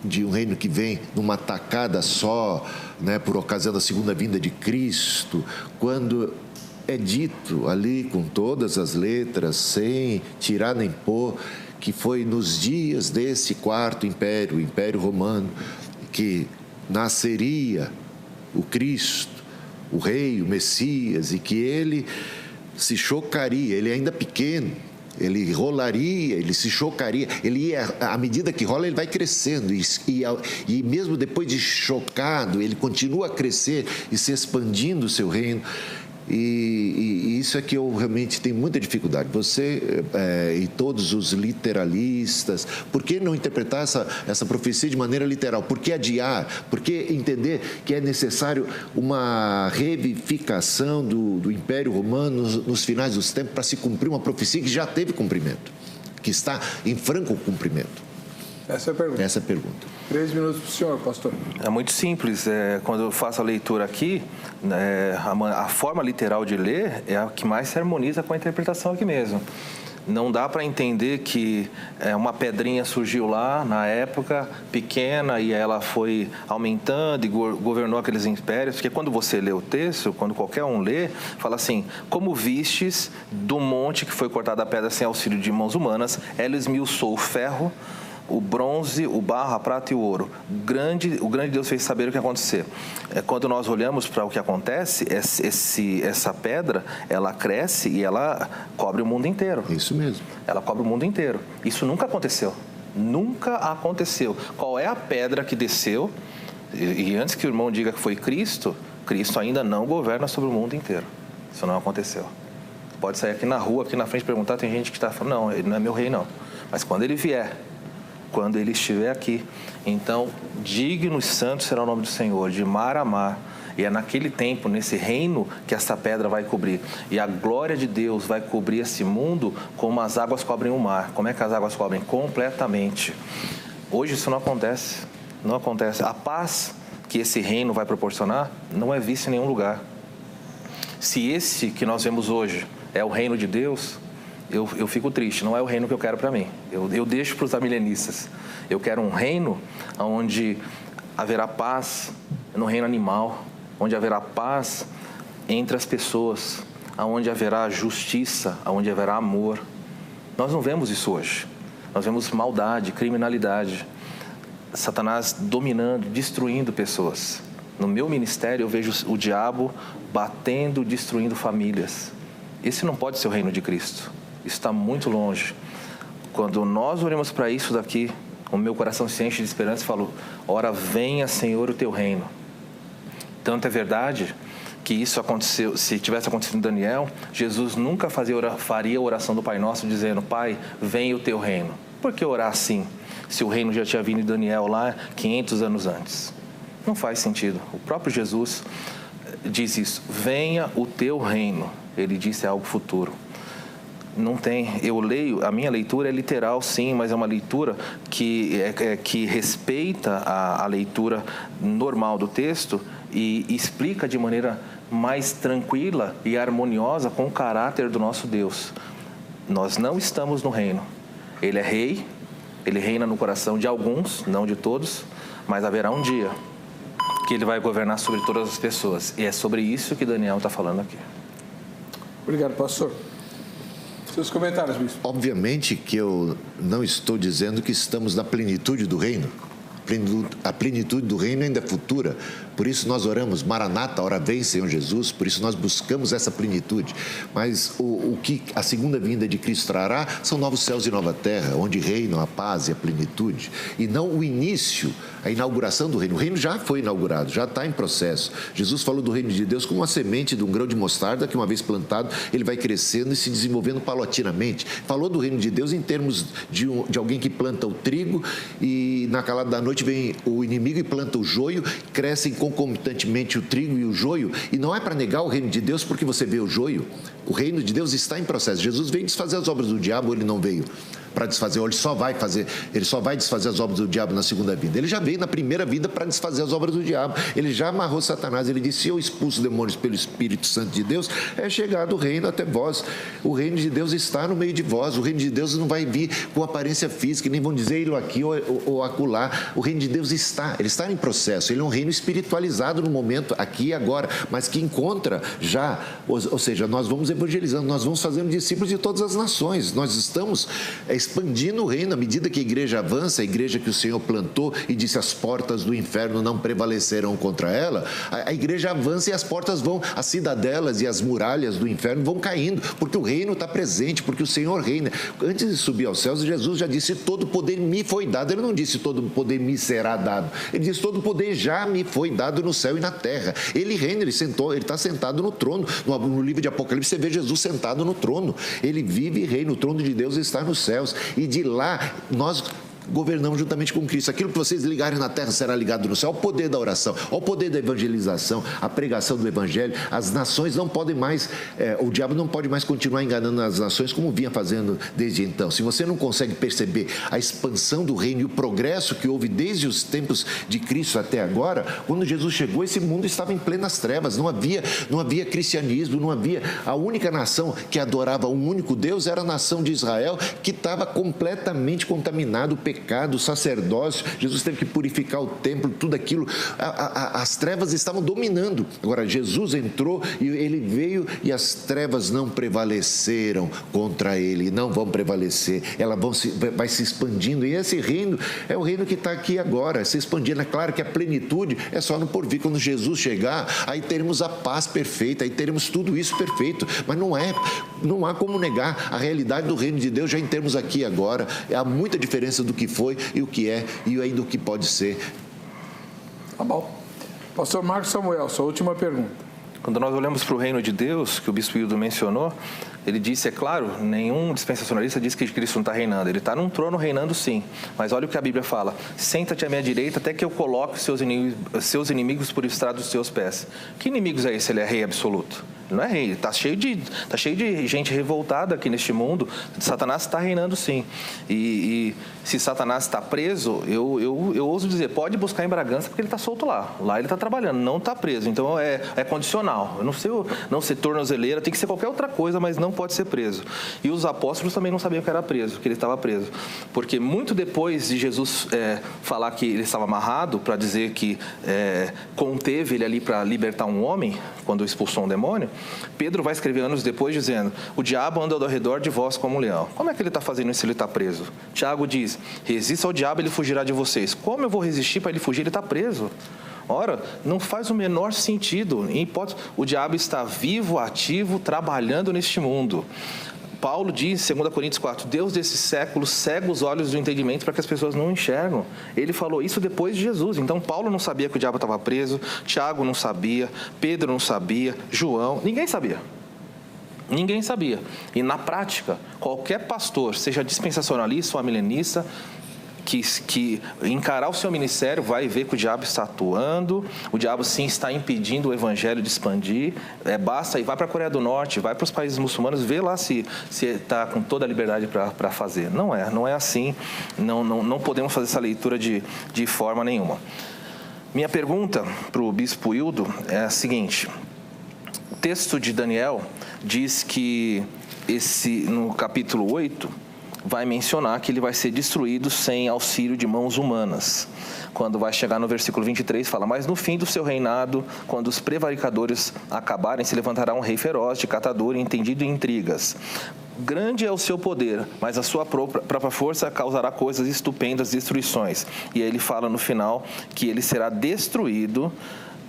de um reino que vem numa tacada só, né? Por ocasião da segunda vinda de Cristo, quando é dito ali com todas as letras, sem tirar nem pôr, que foi nos dias desse quarto império, o Império Romano, que nasceria o Cristo, o Rei, o Messias, e que ele se chocaria, ele ainda pequeno, ele rolaria, ele se chocaria, ele ia, à medida que rola, ele vai crescendo, e mesmo depois de chocado, ele continua a crescer e se expandindo o seu reino. E isso é que eu realmente tenho muita dificuldade. Você e todos os literalistas, por que não interpretar essa profecia de maneira literal? Por que adiar? Por que entender que é necessário uma revivificação do Império Romano nos finais dos tempos para se cumprir uma profecia que já teve cumprimento, que está em franco cumprimento? Essa é a pergunta. Essa é a pergunta. 3 minutos para o senhor, pastor. É muito simples. Quando eu faço a leitura aqui, a forma literal de ler é a que mais se harmoniza com a interpretação aqui mesmo. Não dá para entender que uma pedrinha surgiu lá na época, pequena, e ela foi aumentando e governou aqueles impérios. Porque quando você lê o texto, quando qualquer um lê, fala assim: como vistes do monte que foi cortada a pedra sem auxílio de mãos humanas, ela esmiuçou o ferro, o bronze, o barro, a prata e o ouro. O grande Deus fez saber o que ia acontecer. Quando nós olhamos para o que acontece, essa pedra, ela cresce e ela cobre o mundo inteiro. Isso mesmo. Ela cobre o mundo inteiro. Isso nunca aconteceu. Nunca aconteceu. Qual é a pedra que desceu? E antes que o irmão diga que foi Cristo, Cristo ainda não governa sobre o mundo inteiro. Isso não aconteceu. Pode sair aqui na rua, aqui na frente, perguntar, tem gente que está falando: não, ele não é meu rei, não. Mas quando ele vier, quando ele estiver aqui, então, digno e santo será o nome do Senhor, de mar a mar. E é naquele tempo, nesse reino, que essa pedra vai cobrir. E a glória de Deus vai cobrir esse mundo como as águas cobrem o mar. Como é que as águas cobrem? Completamente. Hoje isso não acontece. Não acontece. A paz que esse reino vai proporcionar não é vista em nenhum lugar. Se esse que nós vemos hoje é o reino de Deus, eu fico triste, não é o reino que eu quero para mim. Eu deixo para os amilenistas. Eu quero um reino onde haverá paz no reino animal, onde haverá paz entre as pessoas, onde haverá justiça, onde haverá amor. Nós não vemos isso hoje. Nós vemos maldade, criminalidade, Satanás dominando, destruindo pessoas. No meu ministério eu vejo o diabo batendo, destruindo famílias. Esse não pode ser o reino de Cristo. Isso está muito longe. Quando nós olhamos para isso daqui, o meu coração se enche de esperança e falo: ora, venha, Senhor, o teu reino. Tanto é verdade que isso aconteceu, se tivesse acontecido em Daniel, Jesus nunca faria a oração do Pai Nosso dizendo: Pai, venha o teu reino. Por que orar assim, se o reino já tinha vindo em Daniel lá 500 anos antes? Não faz sentido. O próprio Jesus diz isso: venha o teu reino. Ele disse: é algo futuro. Não tem, a minha leitura é literal, sim, mas é uma leitura que respeita a leitura normal do texto e explica de maneira mais tranquila e harmoniosa com o caráter do nosso Deus. Nós não estamos no reino. Ele é rei, ele reina no coração de alguns, não de todos, mas haverá um dia que ele vai governar sobre todas as pessoas. E é sobre isso que Daniel está falando aqui. Obrigado, pastor. Seus comentários, bispo. Obviamente que eu não estou dizendo que estamos na plenitude do reino. A plenitude do reino ainda é futura. Por isso nós oramos, Maranata, ora vem, Senhor Jesus, por isso nós buscamos essa plenitude. Mas o que a segunda vinda de Cristo trará são novos céus e nova terra, onde reinam a paz e a plenitude, e não o início, a inauguração do reino. O reino já foi inaugurado, já está em processo. Jesus falou do reino de Deus como uma semente de um grão de mostarda que, uma vez plantado, ele vai crescendo e se desenvolvendo paulatinamente. Falou do reino de Deus em termos de alguém que planta o trigo e na calada da noite vem o inimigo e planta o joio, crescem concomitantemente o trigo e o joio, e não é para negar o reino de Deus porque você vê o joio. O reino de Deus está em processo. Jesus veio desfazer as obras do diabo, ele não veio para desfazer, ou ele só vai desfazer as obras do diabo na segunda vinda. Ele já veio na primeira vida para desfazer as obras do diabo. Ele já amarrou Satanás. Ele disse: se eu expulso demônios pelo Espírito Santo de Deus, é chegado o reino até vós. O reino de Deus está no meio de vós. O reino de Deus não vai vir com aparência física, nem vão dizer ele aqui ou acolá. O reino de Deus está, ele está em processo. Ele é um reino espiritualizado no momento, aqui e agora, mas que encontra já, ou seja, nós vamos evangelizando, nós vamos fazendo discípulos de todas as nações. Nós estamos expandindo o reino à medida que a igreja avança, a igreja que o Senhor plantou e disse: as portas do inferno não prevalecerão contra ela. A igreja avança e as portas vão, as cidadelas e as muralhas do inferno vão caindo, porque o reino está presente, porque o Senhor reina. Antes de subir aos céus, Jesus já disse: todo poder me foi dado. Ele não disse: todo poder me será dado. Ele disse: todo poder já me foi dado no céu e na terra. Ele reina, ele está sentado no trono. No livro de Apocalipse você vê Jesus sentado no trono. Ele vive e reina, o trono de Deus está nos céus. E de lá nós governamos juntamente com Cristo. Aquilo que vocês ligarem na terra será ligado no céu. Ao poder da oração, ao poder da evangelização, a pregação do evangelho. As nações não podem mais, o diabo não pode mais continuar enganando as nações como vinha fazendo desde então. Se você não consegue perceber a expansão do reino e o progresso que houve desde os tempos de Cristo até agora, quando Jesus chegou, esse mundo estava em plenas trevas, não havia cristianismo, não havia. A única nação que adorava um único Deus era a nação de Israel, que estava completamente contaminado, pecado, sacerdócio. Jesus teve que purificar o templo, tudo aquilo. As trevas estavam dominando. Agora, Jesus entrou e ele veio e as trevas não prevaleceram contra ele, não vão prevalecer. Ela vai se expandindo e esse reino é o reino que está aqui agora, se expandindo. É claro que a plenitude é só no porvir. Quando Jesus chegar, aí teremos a paz perfeita, aí teremos tudo isso perfeito. Mas não há como negar a realidade do reino de Deus já em termos aqui e agora. Há muita diferença do que foi e o que é e ainda o que pode ser. Tá bom. Pastor Marcos Samuel, sua última pergunta. Quando nós olhamos para o reino de Deus, que o bispo Hildo mencionou, ele disse, é claro, nenhum dispensacionalista diz que Cristo não está reinando. Ele está num trono reinando sim. Mas olha o que a Bíblia fala. Senta-te à minha direita até que eu coloque seus inimigos por estrado dos seus pés. Que inimigos é esse? Ele é rei absoluto. Ele não é rei. Está cheio de gente revoltada aqui neste mundo. Satanás está reinando sim. E se Satanás está preso, eu ouso dizer, pode buscar em Bragança porque ele está solto lá. Lá ele está trabalhando, não está preso. Então é condicional. Eu não sei tornozeleira, tem que ser qualquer outra coisa, mas não pode ser preso. E os apóstolos também não sabiam que era preso, que ele estava preso. Porque muito depois de Jesus falar que ele estava amarrado, para dizer que conteve ele ali para libertar um homem, quando expulsou um demônio, Pedro vai escrever anos depois dizendo, o diabo anda ao redor de vós como um leão. Como é que ele está fazendo isso se ele está preso? Tiago diz, resista ao diabo, ele fugirá de vocês. Como eu vou resistir para ele fugir? Ele está preso. Ora, não faz o menor sentido. Em hipótese, o diabo está vivo, ativo, trabalhando neste mundo. Paulo diz, 2 Coríntios 4, Deus desse século cega os olhos do entendimento para que as pessoas não enxergam. Ele falou isso depois de Jesus. Então, Paulo não sabia que o diabo estava preso, Tiago não sabia, Pedro não sabia, João, ninguém sabia. Ninguém sabia. E na prática, qualquer pastor, seja dispensacionalista ou milenista, que encarar o seu ministério vai ver que o diabo está atuando, o diabo sim está impedindo o evangelho de expandir, basta ir, vai para a Coreia do Norte, vai para os países muçulmanos, vê lá se está com toda a liberdade para fazer. Não é assim, não podemos fazer essa leitura de forma nenhuma. Minha pergunta para o bispo Hildo é a seguinte, o texto de Daniel diz que no capítulo 8, vai mencionar que ele vai ser destruído sem auxílio de mãos humanas. Quando vai chegar no versículo 23, fala, mas no fim do seu reinado, quando os prevaricadores acabarem, se levantará um rei feroz, de catador e entendido em intrigas. Grande é o seu poder, mas a sua própria força causará coisas estupendas, destruições. E aí ele fala no final que ele será destruído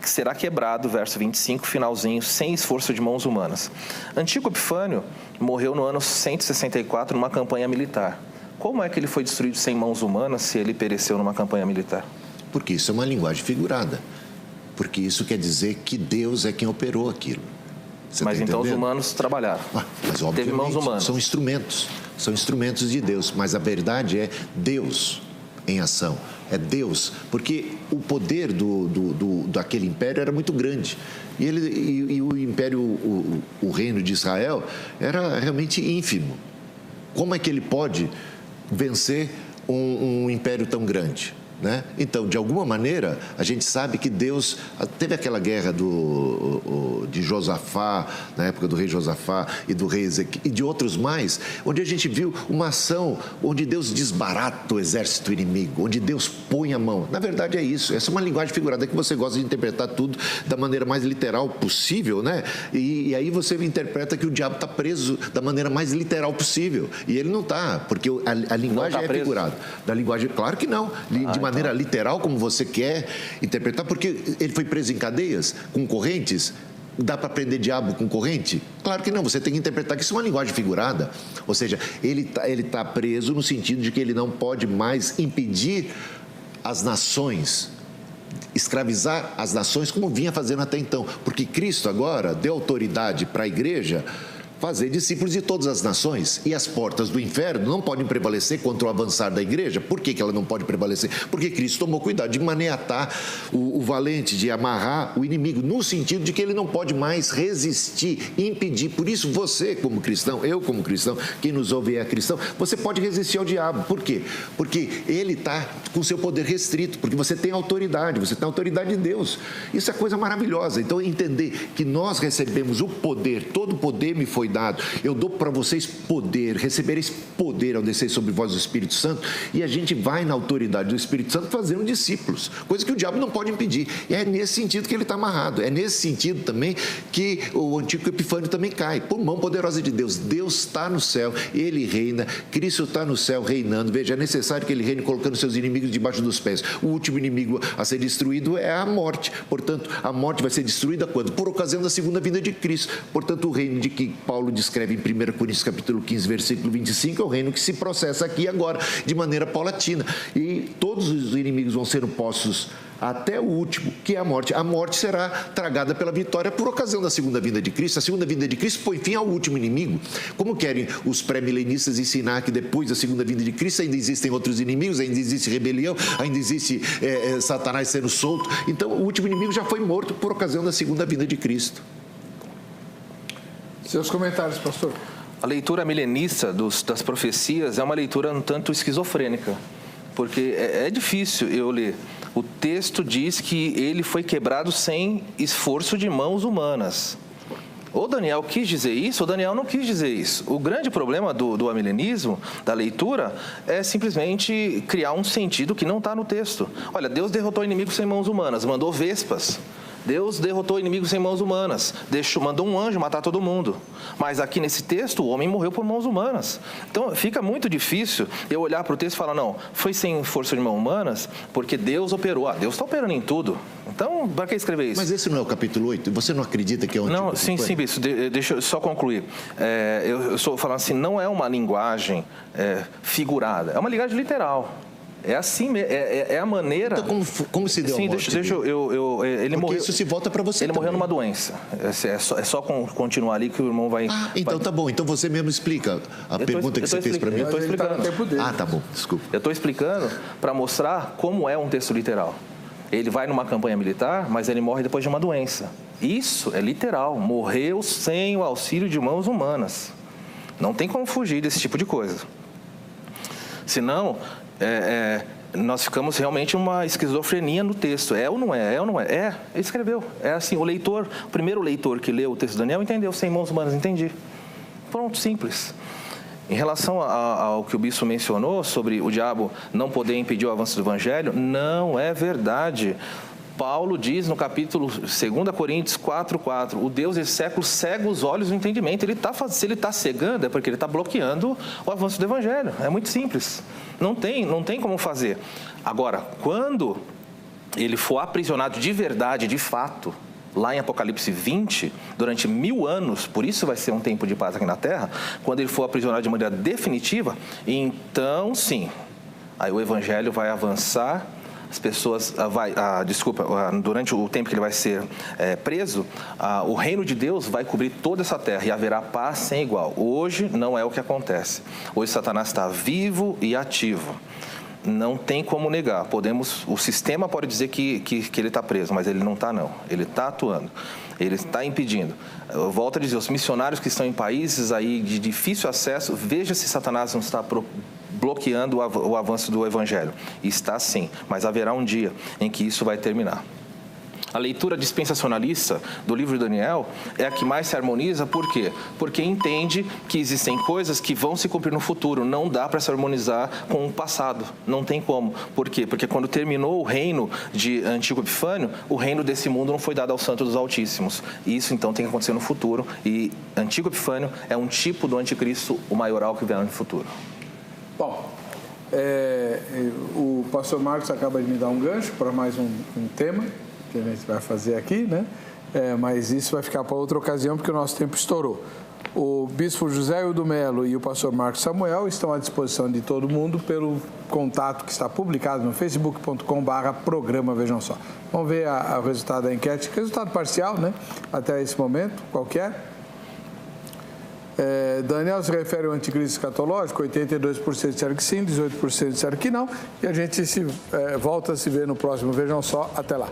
que será quebrado, verso 25, finalzinho, sem esforço de mãos humanas. Antíoco Epifânio morreu no ano 164 numa campanha militar. Como é que ele foi destruído sem mãos humanas se ele pereceu numa campanha militar? Porque isso é uma linguagem figurada. Porque isso quer dizer que Deus é quem operou aquilo. Você mas tá então entendendo? os humanos trabalharam. Mas obviamente, teve mãos humanas. São instrumentos de Deus. Mas a verdade é Deus em ação. É Deus, porque o poder daquele império era muito grande. E o império, o reino de Israel, era realmente ínfimo. Como é que ele pode vencer um império tão grande? Né? Então, de alguma maneira, a gente sabe que Deus... Teve aquela guerra de Josafá, na época do rei Josafá e do rei Ezequiel, e de outros mais, onde a gente viu uma ação onde Deus desbarata o exército inimigo, onde Deus põe a mão. Na verdade, é isso. Essa é uma linguagem figurada que você gosta de interpretar tudo da maneira mais literal possível, né? E aí você interpreta que o diabo está preso da maneira mais literal possível. E ele não está, porque a linguagem é figurada. Da linguagem, claro que não. De maneira literal, como você quer interpretar, porque ele foi preso em cadeias, com correntes. Dá para prender diabo com corrente? Claro que não, você tem que interpretar que isso é uma linguagem figurada. Ou seja, ele tá preso no sentido de que ele não pode mais impedir as nações, escravizar as nações como vinha fazendo até então. Porque Cristo agora deu autoridade para a igreja fazer discípulos de todas as nações, e as portas do inferno não podem prevalecer contra o avançar da igreja. Por que ela não pode prevalecer? Porque Cristo tomou cuidado de maniatar o valente, de amarrar o inimigo, no sentido de que ele não pode mais resistir, impedir. Por isso você, como cristão, eu como cristão, quem nos ouve é cristão, você pode resistir ao diabo. Por quê? Porque ele está com seu poder restrito, porque você tem autoridade, você tem a autoridade de Deus. Isso é coisa maravilhosa. Então, entender que nós recebemos o poder, todo o poder me foi dado. Eu dou para vocês poder, recebereis poder ao descer sobre vós o Espírito Santo, e a gente vai na autoridade do Espírito Santo fazendo discípulos, coisa que o diabo não pode impedir. E é nesse sentido que ele está amarrado. É nesse sentido também que o Antíoco Epifânio também cai, por mão poderosa de Deus. Deus está no céu, ele reina, Cristo está no céu reinando. Veja, é necessário que ele reine colocando seus inimigos debaixo dos pés. O último inimigo a ser destruído é a morte. Portanto, a morte vai ser destruída quando? Por ocasião da segunda vinda de Cristo. Portanto, o reino de que Paulo descreve em 1 Coríntios capítulo 15, versículo 25, é o reino que se processa aqui agora, de maneira paulatina. E todos os inimigos vão ser postos até o último, que é a morte. A morte será tragada pela vitória por ocasião da segunda vinda de Cristo. A segunda vinda de Cristo põe fim ao último inimigo. Como querem os pré-milenistas ensinar que depois da segunda vinda de Cristo ainda existem outros inimigos, ainda existe rebelião, ainda existe Satanás sendo solto. Então, o último inimigo já foi morto por ocasião da segunda vinda de Cristo. Seus comentários, pastor. A leitura milenista das profecias é uma leitura um tanto esquizofrênica, porque é difícil eu ler. O texto diz que ele foi quebrado sem esforço de mãos humanas. Ou Daniel quis dizer isso, ou Daniel não quis dizer isso. O grande problema do amilenismo, da leitura, é simplesmente criar um sentido que não está no texto. Olha, Deus derrotou inimigos sem mãos humanas, mandou vespas. Deus derrotou inimigos sem mãos humanas, mandou um anjo matar todo mundo. Mas aqui nesse texto, o homem morreu por mãos humanas. Então, fica muito difícil eu olhar para o texto e falar, não, foi sem força de mãos humanas, porque Deus operou. Deus está operando em tudo. Então, para que escrever isso? Mas esse não é o capítulo 8? Você não acredita que é o Antigo? Não, sim, bispo. Deixa eu só concluir. Eu estou falando assim, não é uma linguagem figurada, é uma linguagem literal. É assim, é a maneira... Então, como se deu a morte? Sim, ele morreu... isso se volta para você Ele também. Morreu numa doença. É só continuar ali que o irmão vai... Então tá bom. Então você mesmo explica a pergunta que você fez para mim. Eu estou explicando. Tá bom. Desculpa. Eu estou explicando para mostrar como é um texto literal. Ele vai numa campanha militar, mas ele morre depois de uma doença. Isso é literal. Morreu sem o auxílio de mãos humanas. Não tem como fugir desse tipo de coisa. Senão... nós ficamos realmente uma esquizofrenia no texto. É ou não é? Ele escreveu. É assim, o primeiro leitor que leu o texto de Daniel entendeu, sem mãos humanas, entendi. Pronto, simples. Em relação ao que o bispo mencionou sobre o diabo não poder impedir o avanço do evangelho, não é verdade. Paulo diz no capítulo 2 Coríntios 4:4, o Deus desse século cega os olhos do entendimento. Se ele está cegando, é porque ele está bloqueando o avanço do evangelho. É muito simples. Não tem como fazer. Agora, quando ele for aprisionado de verdade, de fato, lá em Apocalipse 20, durante 1000 anos, por isso vai ser um tempo de paz aqui na Terra, quando ele for aprisionado de maneira definitiva, então sim, aí o Evangelho vai avançar. As pessoas, durante o tempo que ele vai ser preso, o reino de Deus vai cobrir toda essa terra e haverá paz sem igual. Hoje não é o que acontece. Hoje Satanás está vivo e ativo. Não tem como negar. O sistema pode dizer que ele está preso, mas ele não está, não. Ele está atuando. Ele está impedindo. Eu volto a dizer, os missionários que estão em países aí de difícil acesso, veja se Satanás não está bloqueando o avanço do Evangelho. Está sim, mas haverá um dia em que isso vai terminar. A leitura dispensacionalista do livro de Daniel é a que mais se harmoniza, por quê? Porque entende que existem coisas que vão se cumprir no futuro, não dá para se harmonizar com o passado, não tem como. Por quê? Porque quando terminou o reino de Antíoco Epifânio, o reino desse mundo não foi dado aos santos dos Altíssimos. Isso então tem que acontecer no futuro e Antíoco Epifânio é um tipo do anticristo, o maioral que virá no futuro. Bom, o pastor Marcos acaba de me dar um gancho para mais um tema que a gente vai fazer aqui, né? Mas isso vai ficar para outra ocasião, porque o nosso tempo estourou. O bispo José Hildo Melo e o pastor Marcos Samuel estão à disposição de todo mundo pelo contato que está publicado no facebook.com/programa Vejam Só. Vamos ver o resultado da enquete, resultado parcial, né? Até esse momento, qualquer. Daniel se refere ao anticristo escatológico, 82% disseram que sim, 18% disseram que não. E a gente volta a se ver no próximo Vejam Só. Até lá.